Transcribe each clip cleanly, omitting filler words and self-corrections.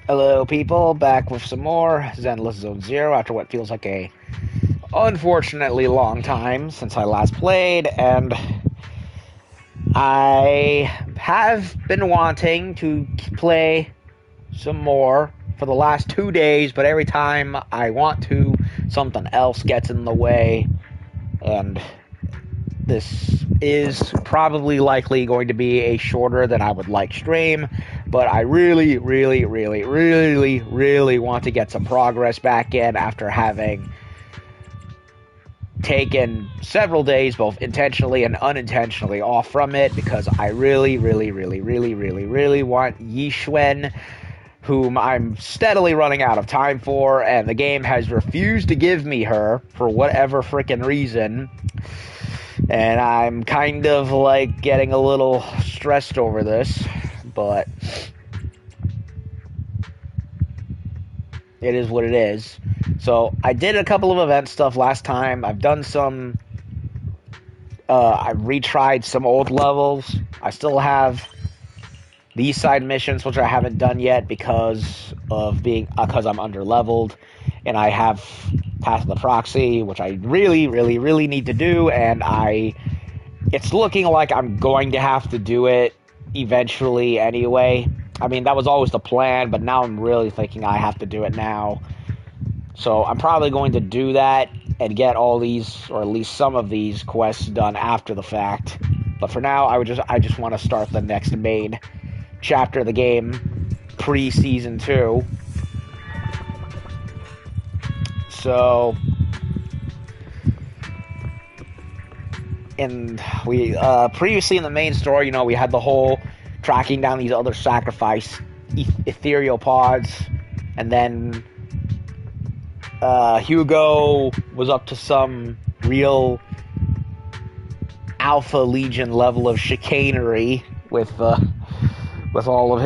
Hello, people. Back with some more Zenless Zone Zero after what feels like a unfortunately long time since I last played, and I have been wanting to play some more for the last 2 days, but every time I want to, something else gets in the way, and this is probably likely going to be a shorter than I would like stream, but I really want to get some progress back in after having taken several days, both intentionally and unintentionally, off from it, because I really want Yishwen, whom I'm steadily running out of time for, and the game has refused to give me her for whatever frickin' reason. And I'm kind of like getting a little stressed over this, but it is what it is. So I did a couple of event stuff last time. I've done some, I retried some old levels. I still have these side missions, which I haven't done yet because of because I'm underleveled, and I have passed the proxy, which I really need to do, and it's looking like I'm going to have to do it eventually anyway. I mean, that was always the plan, but now I'm really thinking I have to do it now. So I'm probably going to do that and get all these, or at least some of these quests done after the fact. But for now, I just want to start the next main chapter of the game, pre-season 2. So, and we previously in the main story, we had the whole tracking down these other sacrifice ethereal pods, and then Hugo was up to some real Alpha Legion level of chicanery with all of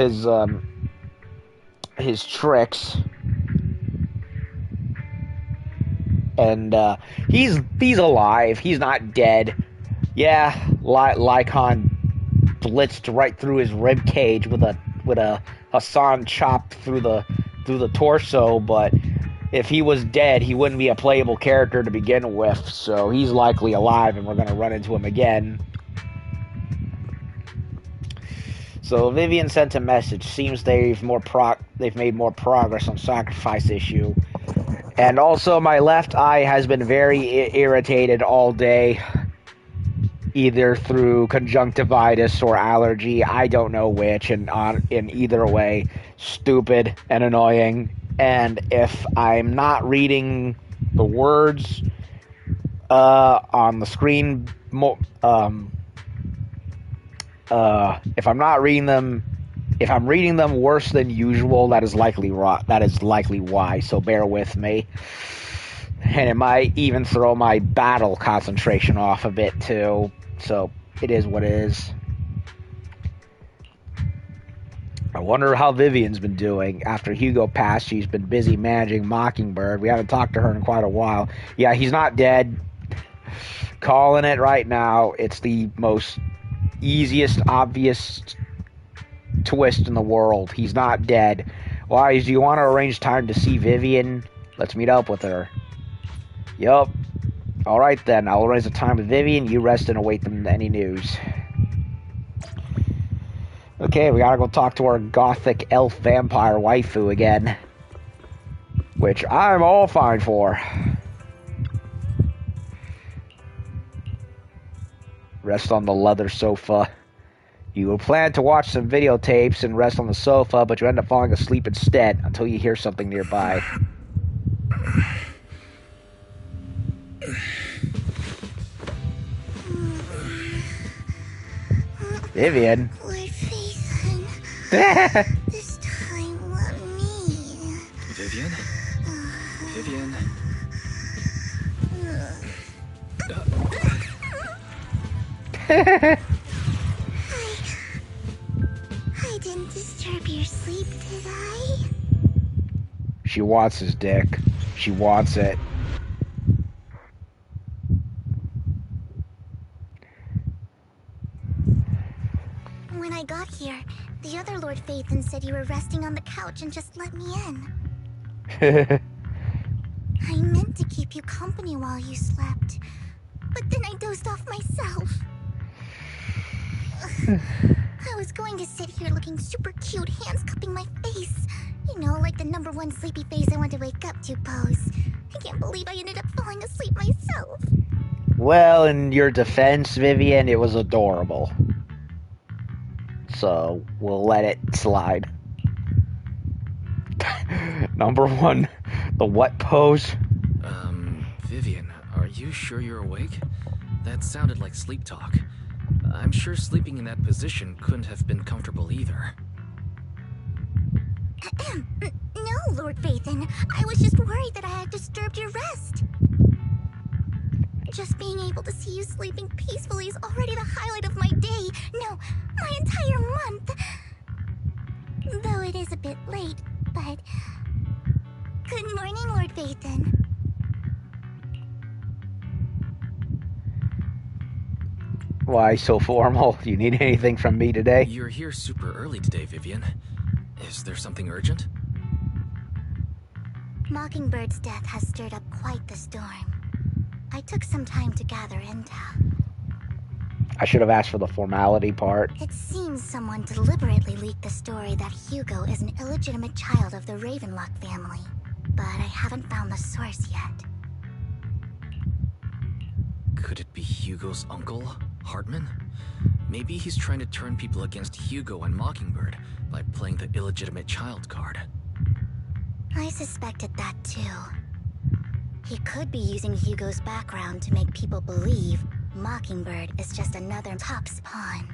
his tricks, and he's alive. He's not dead. Yeah, Lycon blitzed right through his rib cage with a Hassan chop through the torso, but if he was dead, he wouldn't be a playable character to begin with, so he's likely alive, and we're going to run into him again. So Vivian sent a message. Seems they've made more progress on sacrifice issue. And also, my left eye has been very irritated all day, either through conjunctivitis or allergy. I don't know which, and in either way, stupid and annoying. And if I'm not reading the words on the screen, if I'm not reading them, if I'm reading them worse than usual, that is likely why. So bear with me. And it might even throw my battle concentration off a bit too. So it is what it is. I wonder how Vivian's been doing. After Hugo passed, she's been busy managing Mockingbird. We haven't talked to her in quite a while. Yeah, he's not dead. Calling it right now. It's the most easiest, obvious twist in the world. He's not dead. Wise, do you want to arrange time to see Vivian? Let's meet up with her. Yup. Alright then, I'll arrange a time with Vivian. You rest and await them any news. Okay, we gotta go talk to our gothic elf vampire waifu again. Which I'm all fine for. Rest on the leather sofa. You will plan to watch some videotapes and rest on the sofa, but you end up falling asleep instead until you hear something nearby. Vivian. This time, let me. Vivian? Vivian? I didn't disturb your sleep, did I? She wants his dick. She wants it. When I got here, The other Lord Phaethon said you were resting on the couch and just let me in. I meant to keep you company while you slept, but then I dozed off myself. I was going to sit here looking super cute, hands cupping my face. You know, like the #1 sleepy face I want to wake up to pose. I can't believe I ended up falling asleep myself. Well, in your defense, Vivian, it was adorable. So, we'll let it slide. #1, the what pose? Vivian, are you sure you're awake? That sounded like sleep talk. I'm sure sleeping in that position couldn't have been comfortable either. No, Lord Phaethon. I was just worried that I had disturbed your rest. Just being able to see you sleeping peacefully is already the highlight of my day. No, my entire month. Though it is a bit late, but... Good morning, Lord Phaethon. Why so formal? Do you need anything from me today? You're here super early today, Vivian. Is there something urgent? Mockingbird's death has stirred up quite the storm. I took some time to gather intel. I should have asked for the formality part. It seems someone deliberately leaked the story that Hugo is an illegitimate child of the Ravenlock family, but I haven't found the source yet. Could it be Hugo's uncle, Hartman? Maybe he's trying to turn people against Hugo and Mockingbird by playing the illegitimate child card. I suspected that too. He could be using Hugo's background to make people believe Mockingbird is just another Top's pawn.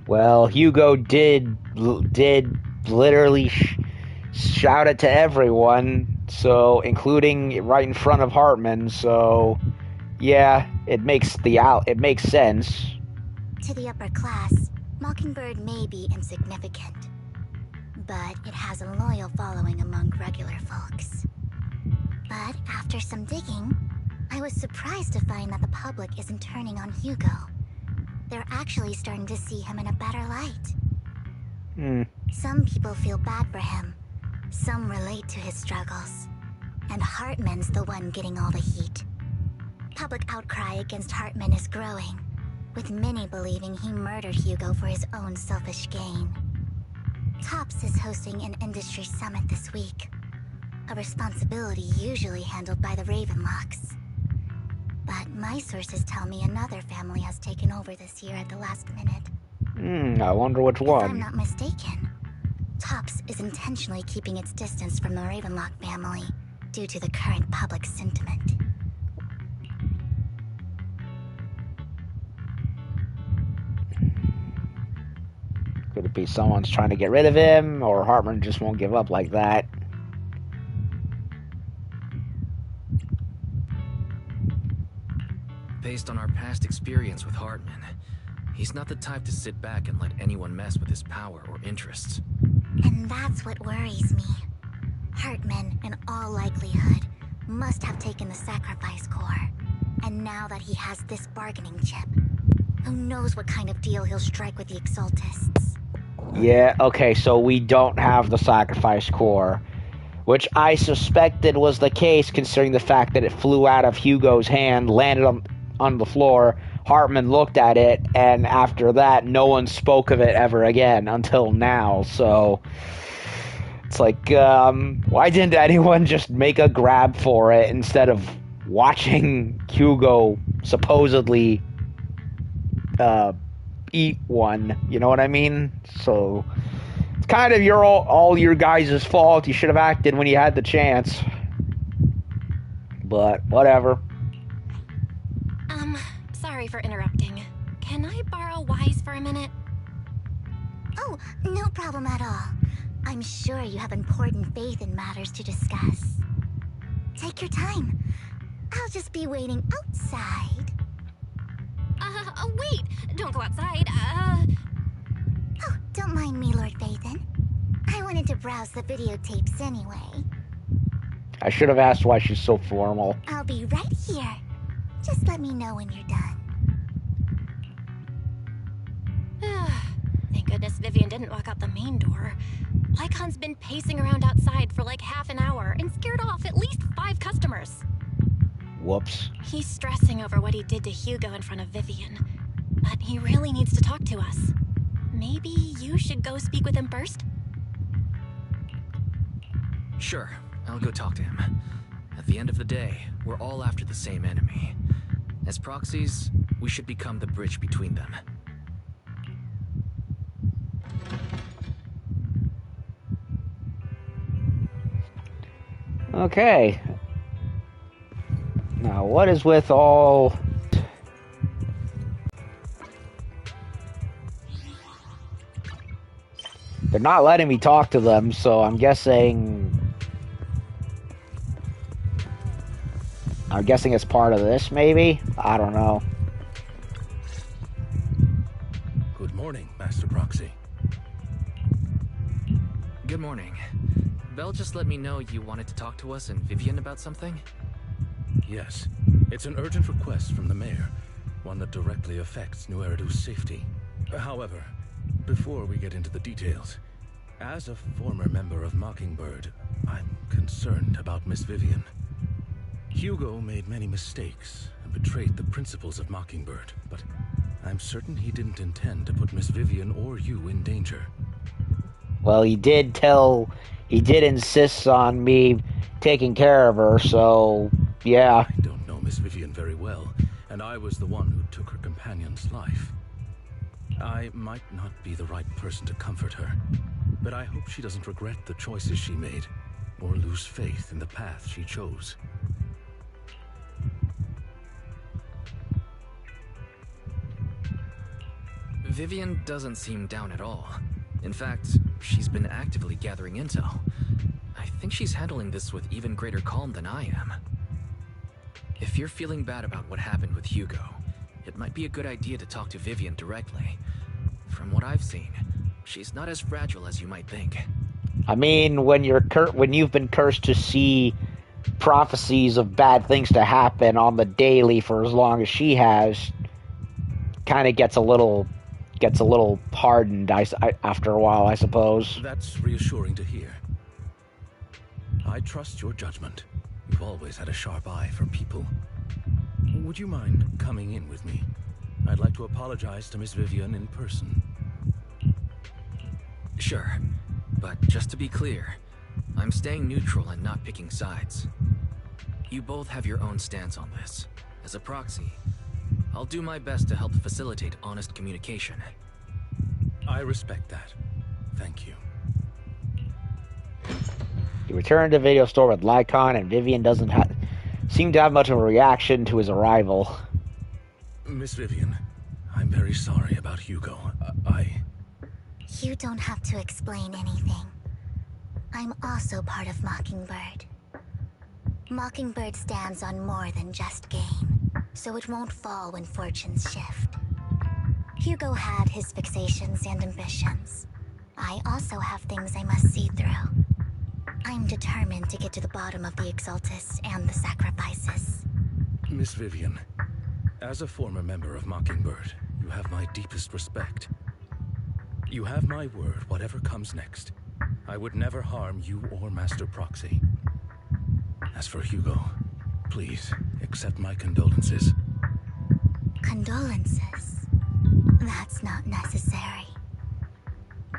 Well, Hugo did literally shout it to everyone, so including right in front of Hartman. So, yeah, it makes sense. To the upper class, Mockingbird may be insignificant, but it has a loyal following among regular folks. But after some digging, I was surprised to find that the public isn't turning on Hugo. They're actually starting to see him in a better light. Some people feel bad for him. Some relate to his struggles. And Hartman's the one getting all the heat. Public outcry against Hartman is growing, with many believing he murdered Hugo for his own selfish gain. Tops is hosting an industry summit this week, a responsibility usually handled by the Ravenlocks. But my sources tell me another family has taken over this year at the last minute. I wonder which If one. I'm not mistaken, Tops is intentionally keeping its distance from the Ravenlock family due to the current public sentiment. Could it be someone's trying to get rid of him, or Hartman just won't give up like that? Based on our past experience with Hartman, he's not the type to sit back and let anyone mess with his power or interests. And that's what worries me. Hartman, in all likelihood, must have taken the sacrifice core. And now that he has this bargaining chip, who knows what kind of deal he'll strike with the Exaltists. Yeah, okay, so we don't have the sacrifice core, which I suspected was the case considering the fact that it flew out of Hugo's hand, landed on the floor. Hartman looked at it, and after that, no one spoke of it ever again until now. So it's like, why didn't anyone just make a grab for it instead of watching Hugo supposedly eat one? You know what I mean? So it's kind of all your guys' fault. You should have acted when you had the chance. But whatever. Sorry for interrupting. Can I borrow Wise for a minute? Oh, no problem at all. I'm sure you have important faith in matters to discuss. Take your time. I'll just be waiting outside. Wait! Don't go outside, Oh, don't mind me, Lord Phaethon. I wanted to browse the videotapes anyway. I should have asked why she's so formal. I'll be right here. Just let me know when you're done. Thank goodness Vivian didn't walk out the main door. Lycon's been pacing around outside for like half an hour and scared off at least 5 customers. Whoops. He's stressing over what he did to Hugo in front of Vivian, but he really needs to talk to us. Maybe you should go speak with him first? Sure, I'll go talk to him. At the end of the day, we're all after the same enemy. As proxies, we should become the bridge between them. Okay. Now, what is with all... They're not letting me talk to them, so I'm guessing it's part of this, maybe? I don't know. Good morning, Master Proxy. Good morning. Belle just let me know you wanted to talk to us and Vivian about something? Yes, it's an urgent request from the mayor, one that directly affects New Eridu's safety. However, before we get into the details, as a former member of Mockingbird, I'm concerned about Miss Vivian. Hugo made many mistakes and betrayed the principles of Mockingbird, but I'm certain he didn't intend to put Miss Vivian or you in danger. Well, he did insist on me taking care of her, so, yeah. I don't know Miss Vivian very well, and I was the one who took her companion's life. I might not be the right person to comfort her, but I hope she doesn't regret the choices she made, or lose faith in the path she chose. Vivian doesn't seem down at all. In fact, she's been actively gathering intel. I think she's handling this with even greater calm than I am. If you're feeling bad about what happened with Hugo, it might be a good idea to talk to Vivian directly. From what I've seen, she's not as fragile as you might think. I mean, when you've been cursed to see prophecies of bad things to happen on the daily for as long as she has, kind of gets a little hardened after a while, I suppose. That's reassuring to hear. I trust your judgment. You've always had a sharp eye for people. Would you mind coming in with me? I'd like to apologize to Miss Vivian in person. Sure, but just to be clear, I'm staying neutral and not picking sides. You both have your own stance on this. As a proxy, I'll do my best to help facilitate honest communication. I respect that. Thank you. He returned to the video store with Lycon, and Vivian doesn't seem to have much of a reaction to his arrival. Miss Vivian, I'm very sorry about Hugo. You don't have to explain anything. I'm also part of Mockingbird. Mockingbird stands on more than just game, so it won't fall when fortunes shift. Hugo had his fixations and ambitions. I also have things I must see through. I'm determined to get to the bottom of the Exaltists and the sacrifices. Miss Vivian, as a former member of Mockingbird, you have my deepest respect. You have my word, whatever comes next. I would never harm you or Master Proxy. As for Hugo, please accept my condolences. Condolences? That's not necessary.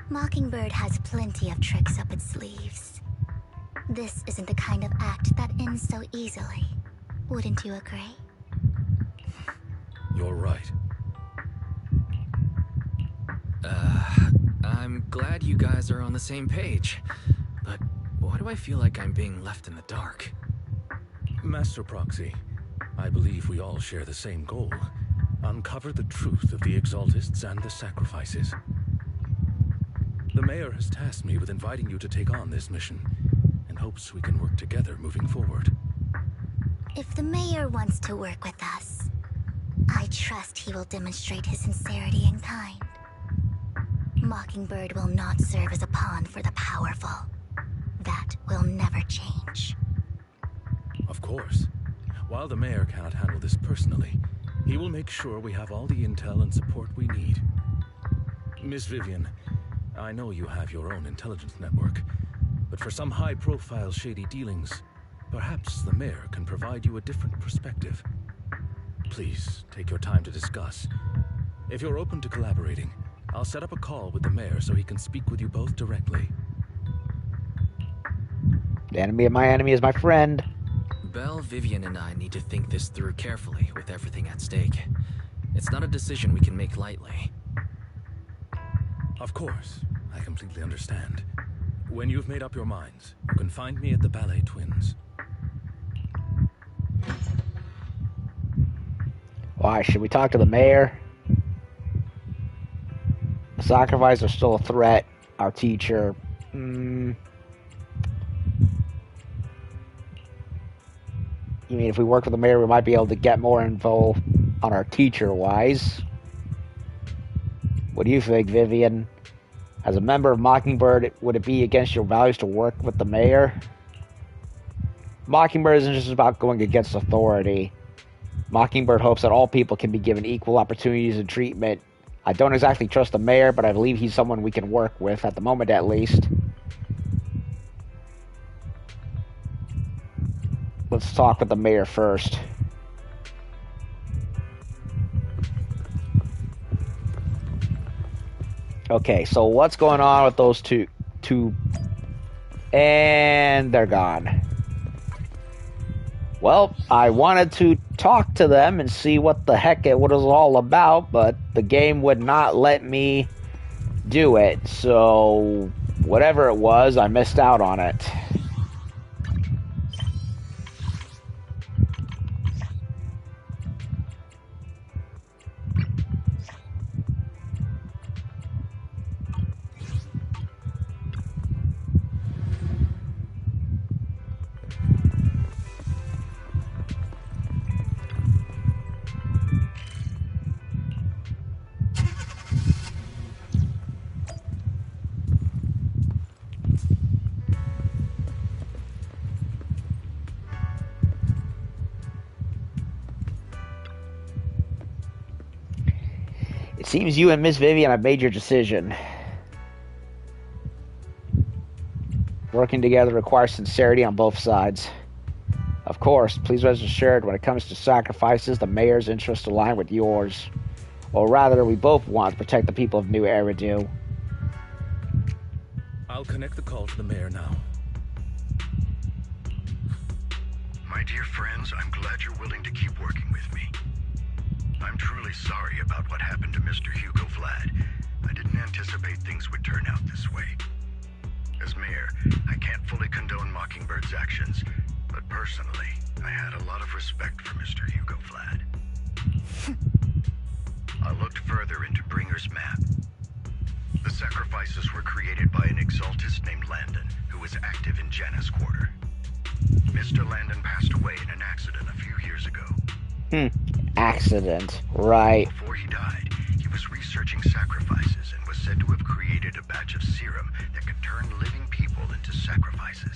Mockingbird has plenty of tricks up its sleeves. This isn't the kind of act that ends so easily. Wouldn't you agree? You're right. I'm glad you guys are on the same page, but why do I feel like I'm being left in the dark? Master Proxy, I believe we all share the same goal. Uncover the truth of the Exaltists and the sacrifices. The mayor has tasked me with inviting you to take on this mission, and hopes we can work together moving forward. If the mayor wants to work with us, I trust he will demonstrate his sincerity in kind. Mockingbird will not serve as a pawn for the powerful. That will never change. Of course. While the mayor cannot handle this personally, he will make sure we have all the intel and support we need. Miss Vivian, I know you have your own intelligence network, but for some high-profile shady dealings, perhaps the mayor can provide you a different perspective. Please, take your time to discuss. If you're open to collaborating, I'll set up a call with the mayor so he can speak with you both directly. The enemy of my enemy is my friend. Belle, Vivian, and I need to think this through carefully with everything at stake. It's not a decision we can make lightly. Of course, I completely understand. When you've made up your minds, you can find me at the Ballet Twins. Why, should we talk to the mayor? The sacrifice are still a threat. Our teacher. You mean if we work with the mayor, we might be able to get more info on our teacher-wise? What do you think, Vivian? As a member of Mockingbird, would it be against your values to work with the mayor? Mockingbird isn't just about going against authority. Mockingbird hopes that all people can be given equal opportunities and treatment. I don't exactly trust the mayor, but I believe he's someone we can work with, at the moment at least. Let's talk with the mayor first. Okay, so what's going on with those two? And they're gone. Well, I wanted to talk to them and see what the heck it was all about, but the game would not let me do it. So, whatever it was, I missed out on it. It seems you and Miss Vivian have made your decision. Working together requires sincerity on both sides. Of course, please rest assured, when it comes to sacrifices, the mayor's interests align with yours. Or rather, we both want to protect the people of New Eridu. I'll connect the call to the mayor now. My dear friends, I'm glad you're willing to keep working with me. I'm truly sorry about what happened to Mr. Hugo Vlad. I didn't anticipate things would turn out this way. As mayor, I can't fully condone Mockingbird's actions, but personally, I had a lot of respect for Mr. Hugo Vlad. I looked further into Bringer's map. The sacrifices were created by an exaltist named Landon, who was active in Janus Quarter. Mr. Landon passed away in an accident a few years ago. Accident, right. Before he died, he was researching sacrifices and was said to have created a batch of serum that could turn living people into sacrifices.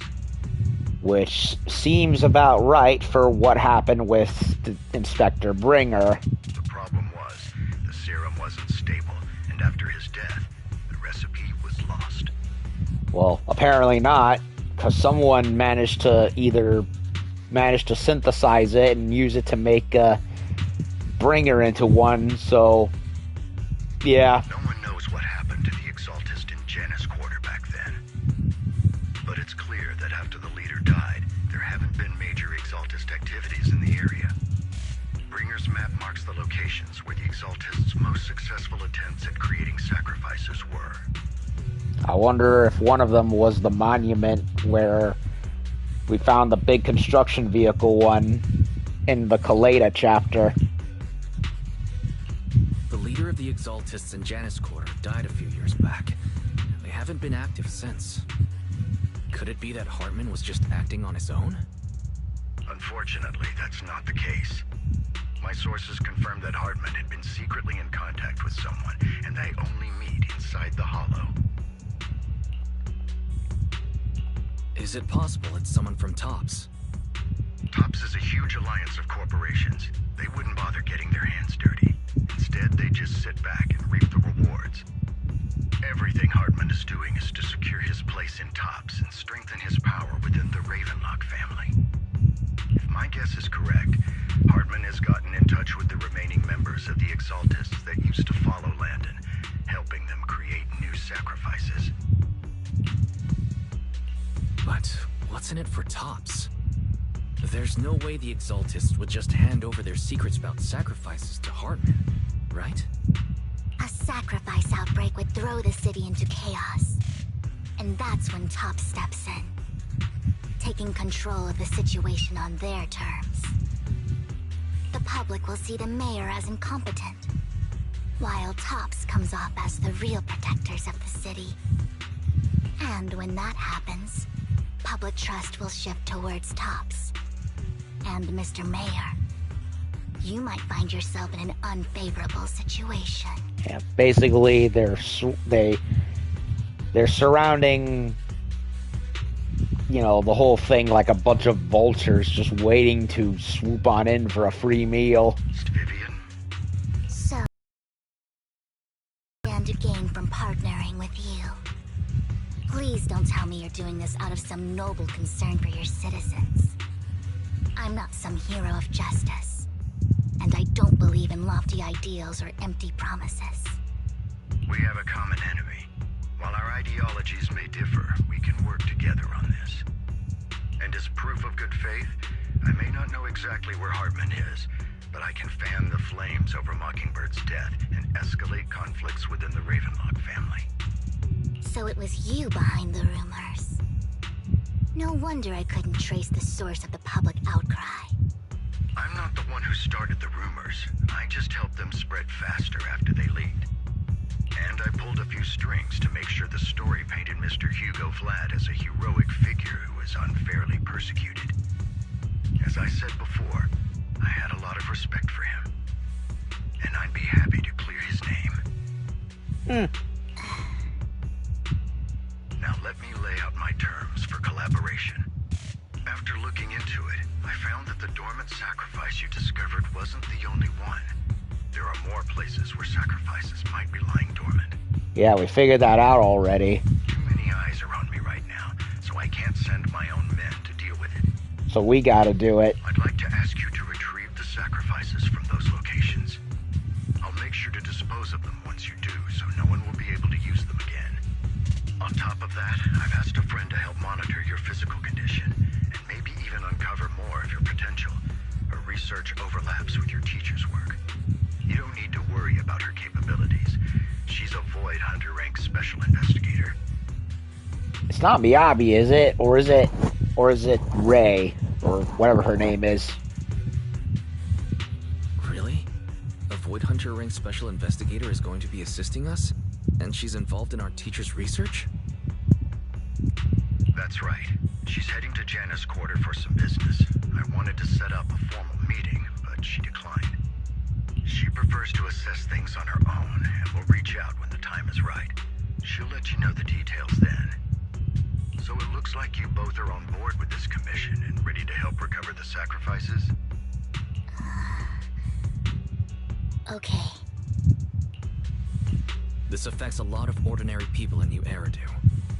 Which seems about right for what happened with Inspector Bringer. The problem was, the serum wasn't stable, and after his death, the recipe was lost. Well, apparently not, because someone managed to synthesize it and use it to make Bringer into one, so yeah. No one knows what happened to the exaltist in Janus Quarter back then. But it's clear that after the leader died, there haven't been major exaltist activities in the area. Bringer's map marks the locations where the exaltist's most successful attempts at creating sacrifices were. I wonder if one of them was the monument where we found the big construction vehicle one in the Kaleda chapter. The leader of the Exaltists in Janus Quarter died a few years back. They haven't been active since. Could it be that Hartman was just acting on his own? Unfortunately, that's not the case. My sources confirmed that Hartman had been secretly in contact with someone, and they only meet inside the Hollow. Is it possible it's someone from TOPS? TOPS is a huge alliance of corporations. They wouldn't bother getting their hands dirty. Instead, they just sit back and reap the rewards. place in Tops and strengthen his power within the Ravenlock family. If my guess is correct, Hartman has gotten in touch with the remaining members of the Exaltists that used to follow Landon, helping them create new sacrifices. But what's in it for Tops? There's no way the Exaltists would just hand over their secrets about sacrifices to Hartman, right? A sacrifice outbreak would throw the city into chaos. And that's when Top steps in, taking control of the situation on their terms. The public will see the mayor as incompetent, while Tops comes off as the real protectors of the city. And when that happens, public trust will shift towards Tops. And Mr. Mayor, you might find yourself in an unfavorable situation. Yeah, basically they're surrounding, you know, the whole thing like a bunch of vultures just waiting to swoop on in for a free meal. Vivian? So, stand to gain from partnering with you. Please don't tell me you're doing this out of some noble concern for your citizens. I'm not some hero of justice, and I don't believe in lofty ideals or empty promises. We have a common enemy. While our ideologies may differ, we can work together on this. And as proof of good faith, I may not know exactly where Hartman is, but I can fan the flames over Mockingbird's death and escalate conflicts within the Ravenlock family. So it was you behind the rumors. No wonder I couldn't trace the source of the public outcry. I'm not the one who started the rumors. I just helped them spread faster after they leaked. And I pulled a few strings to make sure the story painted Mr. Hugo Vlad as a heroic figure who was unfairly persecuted. As I said before, I had a lot of respect for him. And I'd be happy to clear his name. Now let me lay out my terms for collaboration. After looking into it, I found that the dormant sacrifice you discovered wasn't the only one. There are more places where sacrifices might be lying dormant. Yeah, we figured that out already. Too many eyes are on me right now, so I can't send my own men to deal with it. So we gotta do it. I'd like to ask you to retrieve the sacrifices from those locations. I'll make sure to dispose of them once you do, so no one will be able to use them again. On top of that, I've asked a friend to help monitor your physical condition, and maybe even uncover more of your potential. Her research overlaps with your teacher's work. You don't need to worry about her capabilities. She's a Void Hunter rank special investigator. It's not Miyabi, is it? Or is it Ray? Or whatever her name is. Really? A Void Hunter rank special investigator is going to be assisting us? And she's involved in our teacher's research? That's right. She's heading to Janna's quarter for some business. I wanted to set up a formal meeting, but she declined. She prefers to assess things on her own, and will reach out when the time is right. She'll let you know the details then. So it looks like you both are on board with this commission and ready to help recover the sacrifices? Okay. This affects a lot of ordinary people in New Eridu.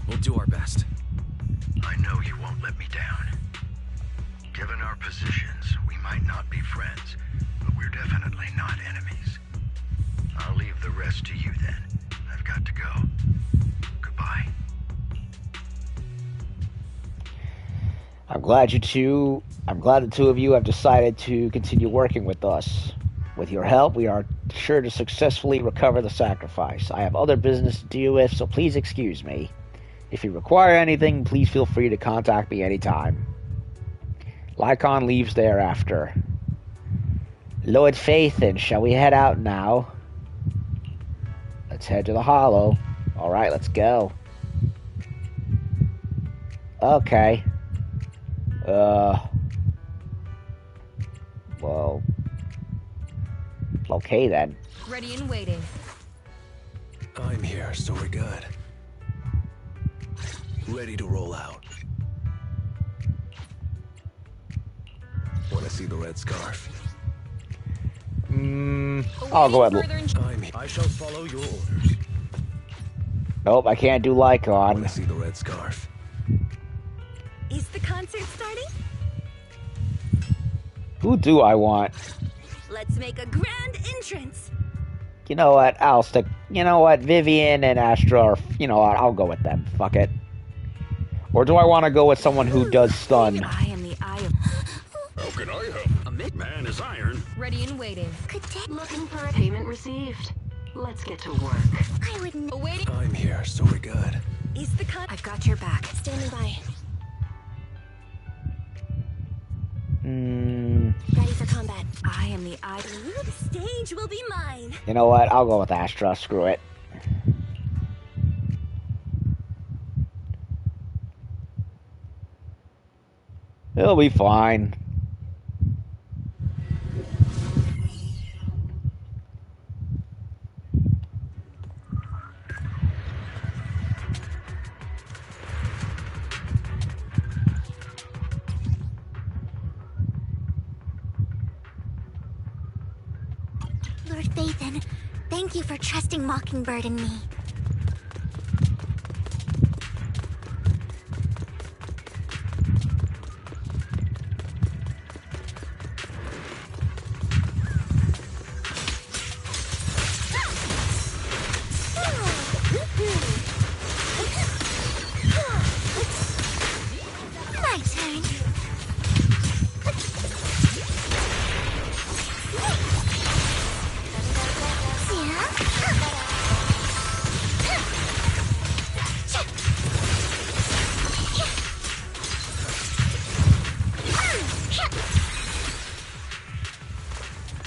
We'll do our best. I know you won't let me down. Given our positions, we might not be friends, but we're definitely not enemies. I'll leave the rest to you then. I've got to go. Goodbye. I'm glad the two of you have decided to continue working with us. With your help, we are sure to successfully recover the sacrifice. I have other business to deal with, so please excuse me. If you require anything, please feel free to contact me anytime. Lycon leaves thereafter. Lord Phaethon, shall we head out now? Let's head to the Hollow. Alright, let's go. Okay. Well... Okay then. Ready and waiting. I'm here, so we're good. Ready to roll out. Wanna see the red scarf? I'll go ahead. I shall follow your orders. Nope, I can't do Lycon. Wanna see the red scarf? Who do I want? Let's make a grand entrance. You know what? I'll stick. You know what? Vivian and Astra are. You know what? I'll go with them. Fuck it. Or do I want to go with someone who does stun? I am the eye of... How can I help? Man is iron. Ready and waiting. Looking for a payment received. Let's get to work. I would Awaiting. I'm here, so we're good. Is the cut? I've got your back. Standing by. Ready for combat. I am the eye. The stage will be mine. You know what? I'll go with Astra. Screw it. It'll be fine. Lord Vathan, thank you for trusting Mockingbird and me. My turn.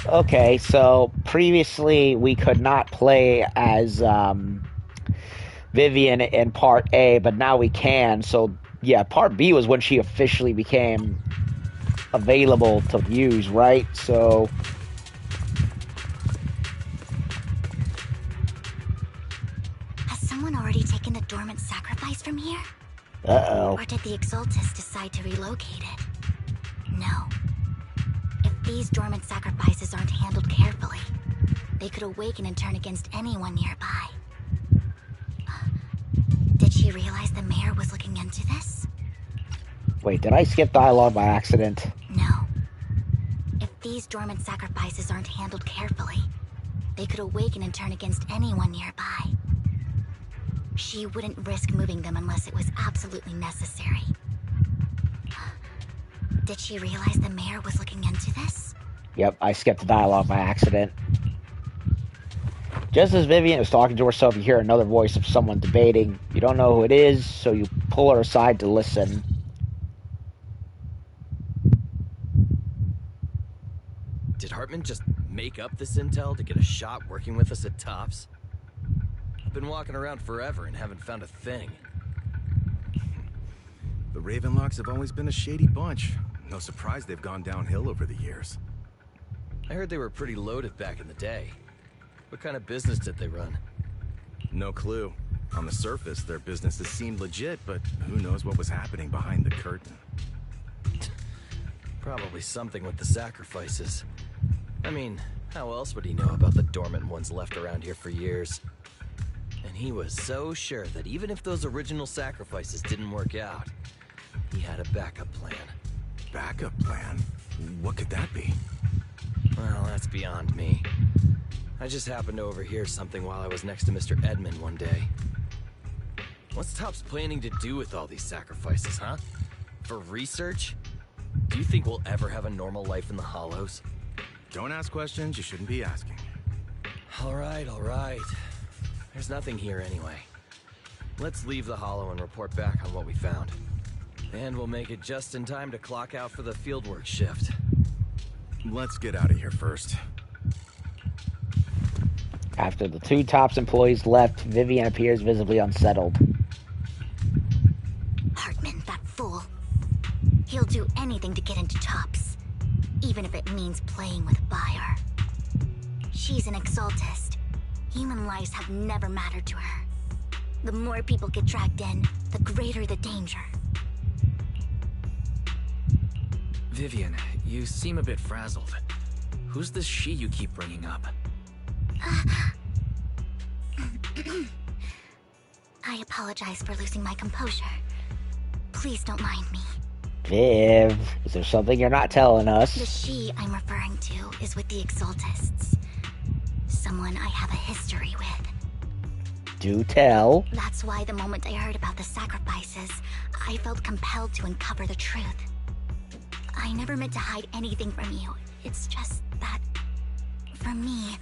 Okay, so previously we could not play as Vivian in Part A, but now we can. So, yeah, Part B was when she officially became available to use, right? So... Has someone already taken the dormant sacrifice from here? Uh-oh. Or did the Exaltus decide to relocate it? No. If these dormant sacrifices aren't handled carefully, they could awaken and turn against anyone nearby. Did she realize the mayor was looking into this? Wait, did I skip dialogue by accident? No. If these dormant sacrifices aren't handled carefully, they could awaken and turn against anyone nearby. She wouldn't risk moving them unless it was absolutely necessary. Did she realize the mayor was looking into this? Yep, I skipped the dialogue by accident. Just as Vivian is talking to herself, you hear another voice of someone debating. You don't know who it is, so you pull her aside to listen. Did Hartman just make up this intel to get a shot working with us at Tops? I've been walking around forever and haven't found a thing. The Ravenlocks have always been a shady bunch. No surprise they've gone downhill over the years. I heard they were pretty loaded back in the day. What kind of business did they run? No clue. On the surface, their businesses seemed legit, but who knows what was happening behind the curtain. Probably something with the sacrifices. I mean, how else would he know about the dormant ones left around here for years? And he was so sure that even if those original sacrifices didn't work out, he had a backup plan. Backup plan? What could that be? Well, that's beyond me. I just happened to overhear something while I was next to Mr. Edmund one day. What's Topps planning to do with all these sacrifices, huh? For research? Do you think we'll ever have a normal life in the Hollows? Don't ask questions you shouldn't be asking. All right, all right. There's nothing here anyway. Let's leave the Hollow and report back on what we found. And we'll make it just in time to clock out for the fieldwork shift. Let's get out of here first. After the two Tops employees left, Vivian appears visibly unsettled. Hartman, that fool. He'll do anything to get into Tops, even if it means playing with fire. She's an Exaltist. Human lives have never mattered to her. The more people get dragged in, the greater the danger. Vivian, you seem a bit frazzled. Who's this she you keep bringing up? I apologize for losing my composure. Please don't mind me. Viv, is there something you're not telling The us? she I'm referring to is with the Exaltists. Someone I have a history with. Do tell. That's why the moment I heard about the sacrifices, I felt compelled to uncover the truth. I never meant to hide anything from you. It's just that, for me,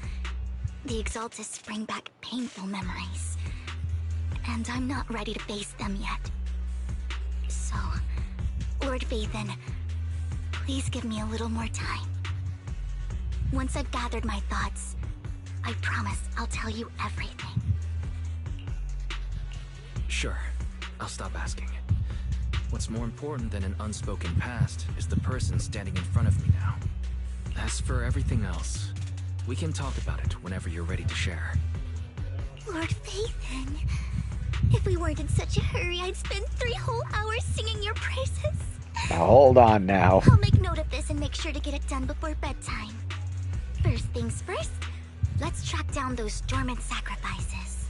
the Exaltists bring back painful memories. And I'm not ready to face them yet. So, Lord Vathan, please give me a little more time. Once I've gathered my thoughts, I promise I'll tell you everything. Sure, I'll stop asking. What's more important than an unspoken past is the person standing in front of me now. As for everything else, we can talk about it whenever you're ready to share. Lord Vathan, if we weren't in such a hurry, I'd spend 3 whole hours singing your praises. Now hold on now. I'll make note of this and make sure to get it done before bedtime. First things first, let's track down those dormant sacrifices.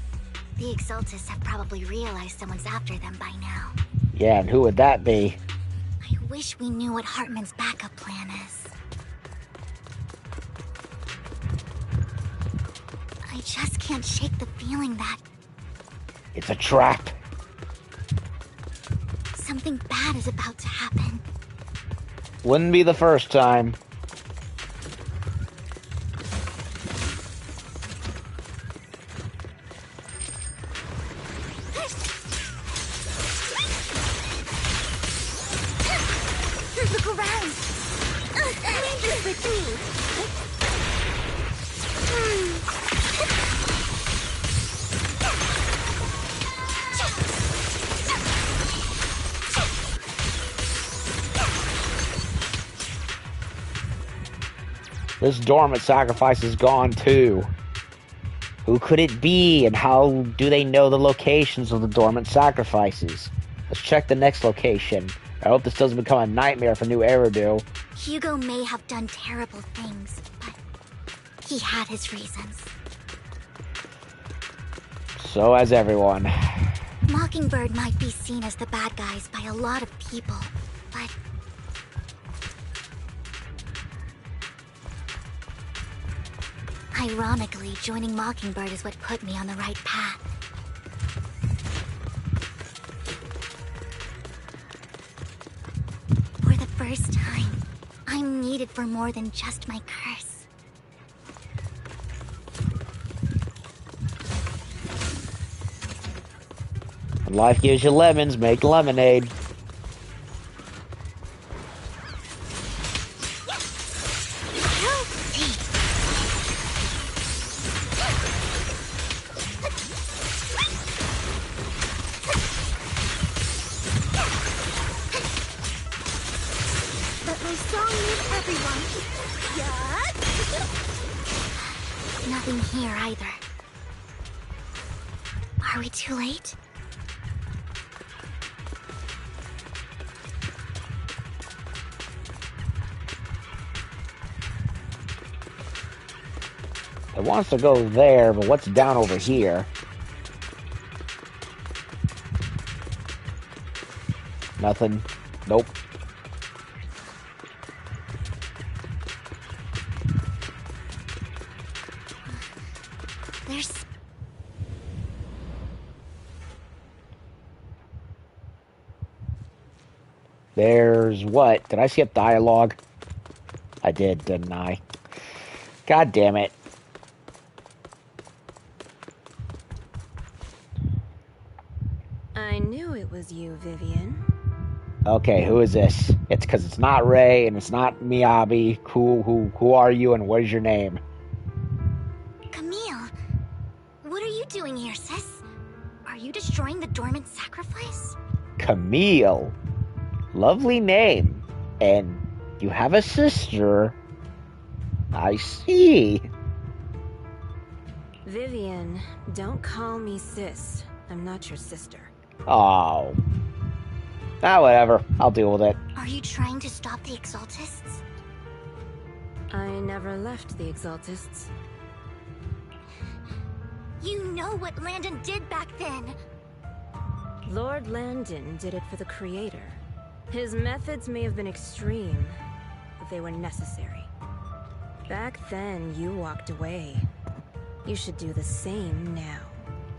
The Exaltists have probably realized someone's after them by now. Yeah, and who would that be? I wish we knew what Hartman's backup plan is. I just can't shake the feeling that It's a trap. something bad is about to happen. Wouldn't be the first time. Look around! Ranger's with me! This dormant sacrifice is gone too. Who could it be, and how do they know the locations of the dormant sacrifices? Let's check the next location. I hope this doesn't become a nightmare for New Eridu. Hugo may have done terrible things, but he had his reasons. So has everyone. Mockingbird might be seen as the bad guys by a lot of people, but ironically, joining Mockingbird is what put me on the right path. For the first time, I'm needed for more than just my curse. When life gives you lemons, make lemonade. But my song needs everyone. Yeah. Nothing here either. Are we too late? It wants to go there, but what's down over here? Nothing. Nope. There's... There's what? Did I skip dialogue? I did, didn't I? God damn it. I knew it was you, Vivian. Okay, who is this? It's because it's not Ray and it's not Miyabi. Who are you and what is your name? Camille, what are you doing here, sis? Are you destroying the dormant sacrifice? Camille. Lovely name. And you have a sister. I see. Vivian, don't call me sis. I'm not your sister. Oh. Ah, whatever. I'll deal with it. Are you trying to stop the Exaltists? I never left the Exaltists. You know what Landon did back then. Lord Landon did it for the Creator. His methods may have been extreme, but they were necessary. Back then, you walked away. You should do the same now.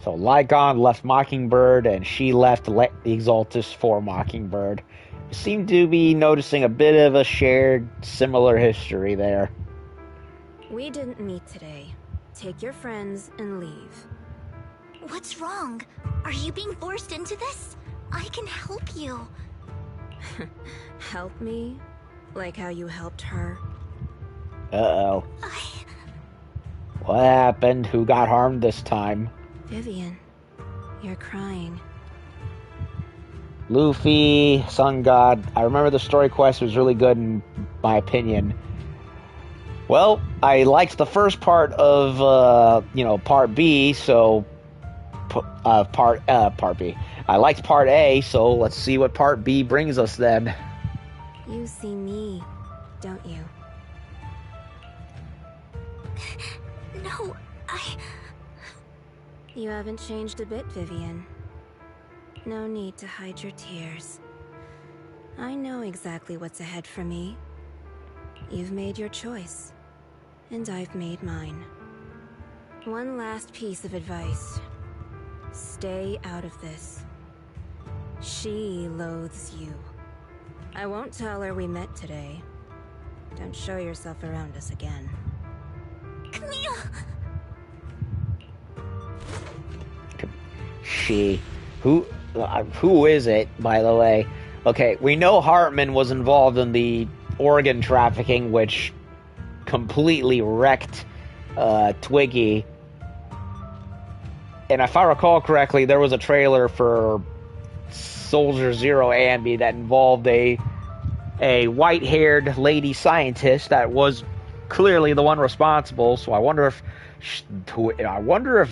So Lygon left Mockingbird, and she left the Exaltus for Mockingbird. Seem to be noticing a bit of a shared, similar history there. We didn't meet today. Take your friends and leave. What's wrong? Are you being forced into this? I can help you. Help me? Like how you helped her? Uh-oh. What happened? Who got harmed this time? Vivian, you're crying. Luffy, Sun God. I remember the story quest was really good in my opinion. Well, I liked the first part of, part B, so... part B. I liked part A, so let's see what part B brings us then. You see me, don't you? No, You haven't changed a bit, Vivian. No need to hide your tears. I know exactly what's ahead for me. You've made your choice, and I've made mine. One last piece of advice. Stay out of this. She loathes you. I won't tell her we met today. Don't show yourself around us again. Camille! She. Who is it, by the way? Okay, we know Hartman was involved in the organ trafficking, which completely wrecked Twiggy. And if I recall correctly, there was a trailer for Soldier Zero Ambi that involved a white-haired lady scientist that was clearly the one responsible. So I wonder if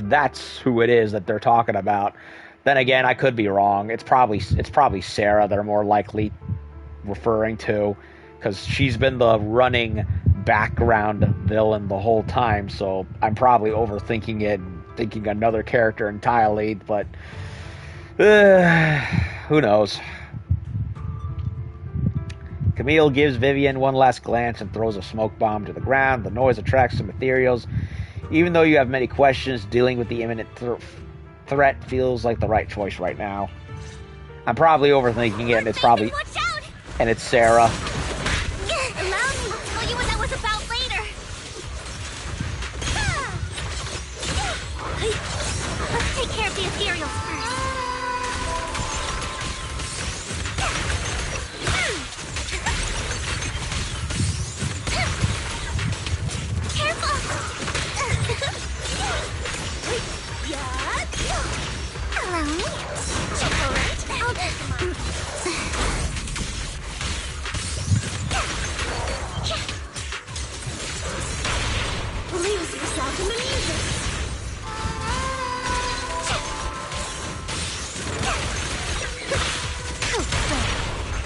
that's who it is that they're talking about. Then again, I could be wrong. It's probably Sarah they're more likely referring to, because she's been the running background villain the whole time. So I'm probably overthinking it and thinking another character entirely. But who knows? Camille gives Vivian one last glance and throws a smoke bomb to the ground. The noise attracts some ethereals. Even though you have many questions, dealing with the imminent threat feels like the right choice right now. I'm probably overthinking it, and it's probably... Watch out! And it's Sarah. Allow me to tell you what that was about later. Let's take care of the ethereals first. Allow me. All right. Lose yourself in the music.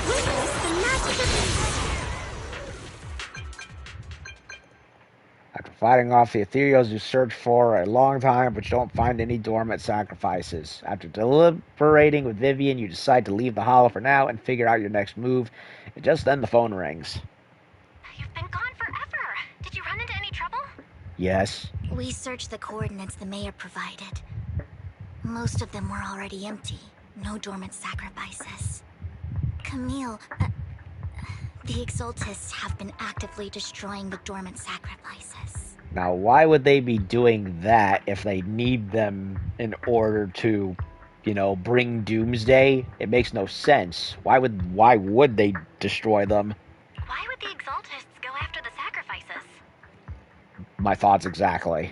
Witness the magic of music. After fighting off the ethereals, you search for a long time, but you don't find any dormant sacrifices. After deliberating with Vivian, you decide to leave the hollow for now and figure out your next move. And just then the phone rings. You've been gone forever. Did you run into any trouble? Yes. We searched the coordinates the mayor provided. Most of them were already empty. No dormant sacrifices. Camille, the Exaltists have been actively destroying the dormant sacrifices. Now, why would they be doing that if they need them in order to, bring Doomsday? It makes no sense. Why would they destroy them? Why would the Exaltists go after the sacrifices? My thoughts exactly.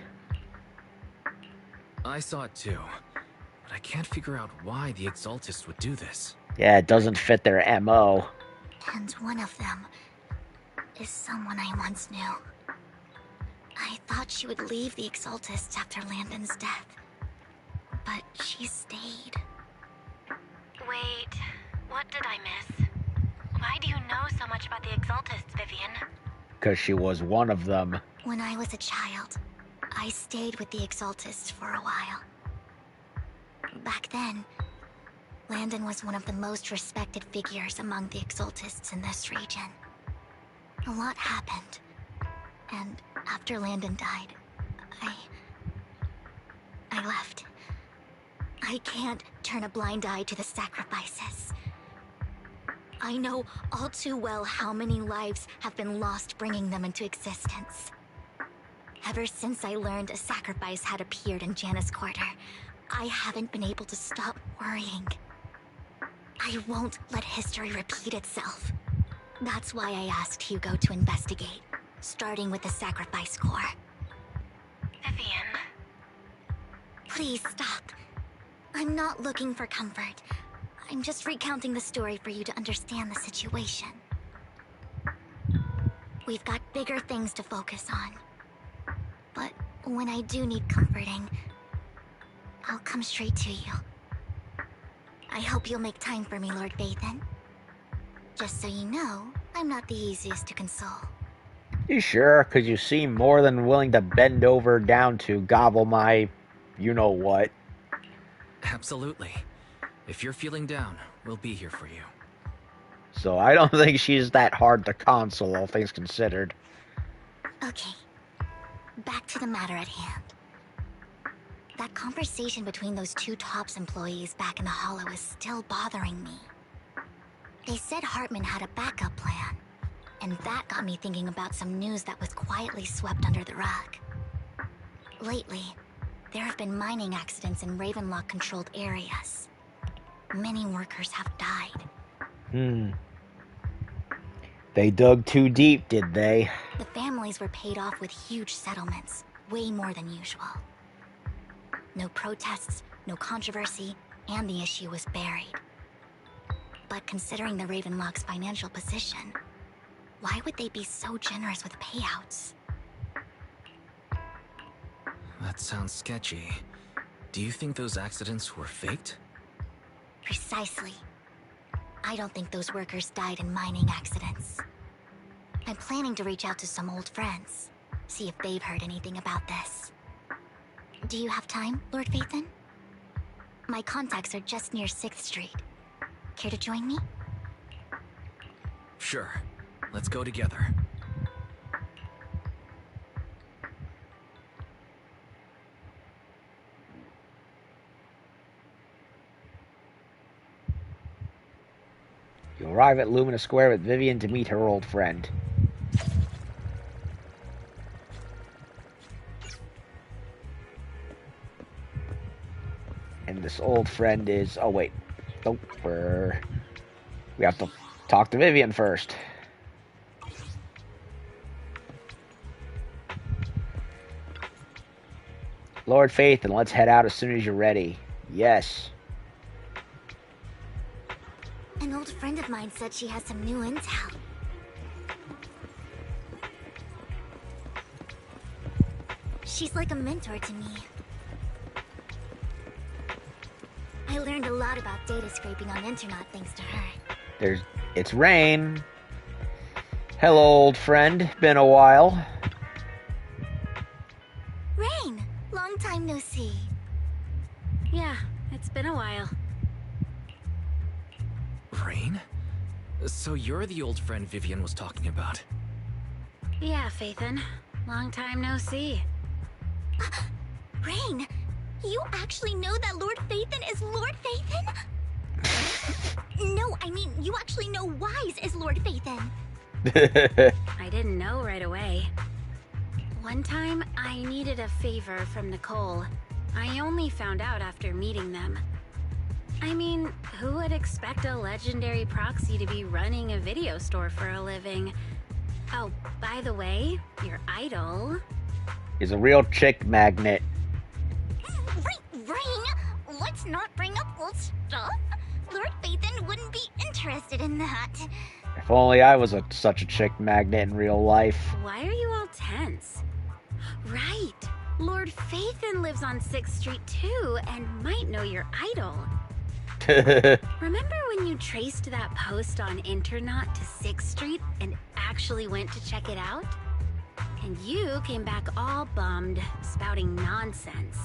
I saw it too, but I can't figure out why the Exaltists would do this. Yeah, it doesn't fit their MO. And one of them is someone I once knew. I thought she would leave the Exaltists after Landon's death, but she stayed. Wait, what did I miss? Why do you know so much about the Exaltists, Vivian? Because she was one of them. When I was a child, I stayed with the Exaltists for a while. Back then, Landon was one of the most respected figures among the Exaltists in this region. A lot happened. And after Landon died, I left. I can't turn a blind eye to the sacrifices. I know all too well how many lives have been lost bringing them into existence. Ever since I learned a sacrifice had appeared in Janus' quarter, I haven't been able to stop worrying. I won't let history repeat itself. That's why I asked Hugo to investigate, starting with the sacrifice core. Vivian. Please stop. I'm not looking for comfort. I'm just recounting the story for you to understand the situation. We've got bigger things to focus on. But when I do need comforting, I'll come straight to you. I hope you'll make time for me, Lord Vathan. Just so you know, I'm not the easiest to console. You sure? Because you seem more than willing to bend over down to gobble my you-know-what. Absolutely. If you're feeling down, we'll be here for you. So I don't think she's that hard to console, all things considered. Okay. Back to the matter at hand. That conversation between those two TOPS employees back in the Hollow is still bothering me. They said Hartman had a backup plan, and that got me thinking about some news that was quietly swept under the rug. Lately, there have been mining accidents in Ravenlock-controlled areas. Many workers have died. They dug too deep, did they? The families were paid off with huge settlements, way more than usual. No protests, no controversy, and the issue was buried. But considering the Ravenlock's financial position, why would they be so generous with payouts? That sounds sketchy. Do you think those accidents were faked? Precisely. I don't think those workers died in mining accidents. I'm planning to reach out to some old friends, see if they've heard anything about this. Do you have time, Lord Vathan? My contacts are just near 6th Street. Care to join me? Sure. Let's go together. You arrive at Lumina Square with Vivian to meet her old friend. And this old friend is... Oh, wait. Nope. We have to talk to Vivian first. Lord Faith, and let's head out as soon as you're ready. Yes. An old friend of mine said she has some new intel. She's like a mentor to me. I learned a lot about data scraping on Internet thanks to her. It's Rain. Hello, old friend. Been a while. Rain! Long time no see. Yeah, it's been a while. Rain? So you're the old friend Vivian was talking about. Yeah, Phaethon. Long time no see. Rain! You actually know that Lord Phaethon is Lord Phaethon? No, I mean, you actually know Wise is Lord Phaethon. I didn't know right away. One time, I needed a favor from Nicole. I only found out after meeting them. I mean, who would expect a legendary proxy to be running a video store for a living? Oh, by the way, your idol... is a real chick magnet. Rain, let's not bring up old stuff. Lord Phaethon wouldn't be interested in that. If only I was such a chick magnet in real life. Why are you all tense? Right, Lord Phaethon lives on 6th Street too, and might know your idol. Remember when you traced that post on Internet to 6th Street and actually went to check it out? And you came back all bummed, spouting nonsense.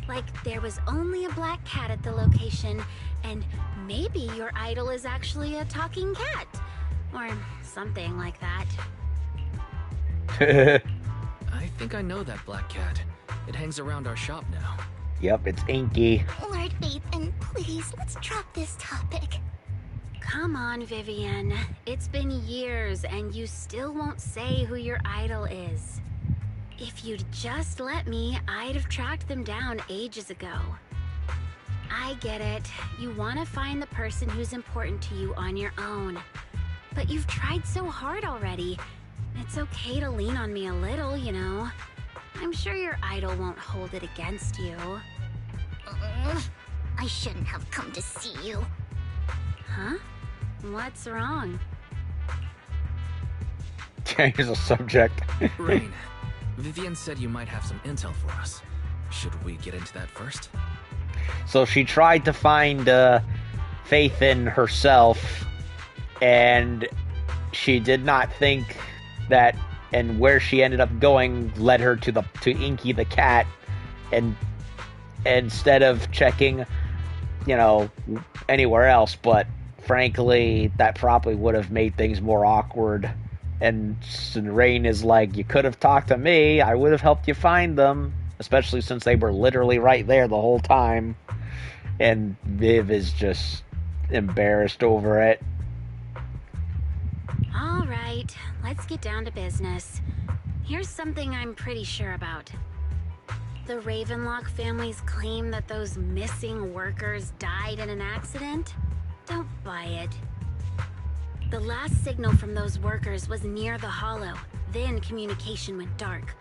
Like there was only a black cat at the location, and maybe your idol is actually a talking cat. Or something like that. I think I know that black cat. It hangs around our shop now. Yep, it's Inky. Lord Vivian, please, let's drop this topic. Come on, Vivian. It's been years, and you still won't say who your idol is. If you'd just let me, I'd have tracked them down ages ago. I get it. You want to find the person who's important to you on your own. But you've tried so hard already. It's okay to lean on me a little, you know. I'm sure your idol won't hold it against you. I shouldn't have come to see you. Huh? What's wrong? Change the subject. Rain, Vivian said you might have some intel for us. Should we get into that first? So she tried to find faith in herself, and she did not think that, and where she ended up going led her to Inky the cat, and instead of checking, anywhere else. But frankly, that probably would have made things more awkward. And Rain is like, you could have talked to me. I would have helped you find them. Especially since they were literally right there the whole time. And Viv is just embarrassed over it. All right, let's get down to business. Here's something I'm pretty sure about. The Ravenlock family's claim that those missing workers died in an accident? Don't buy it. The last signal from those workers was near the Hollow. Then communication went dark.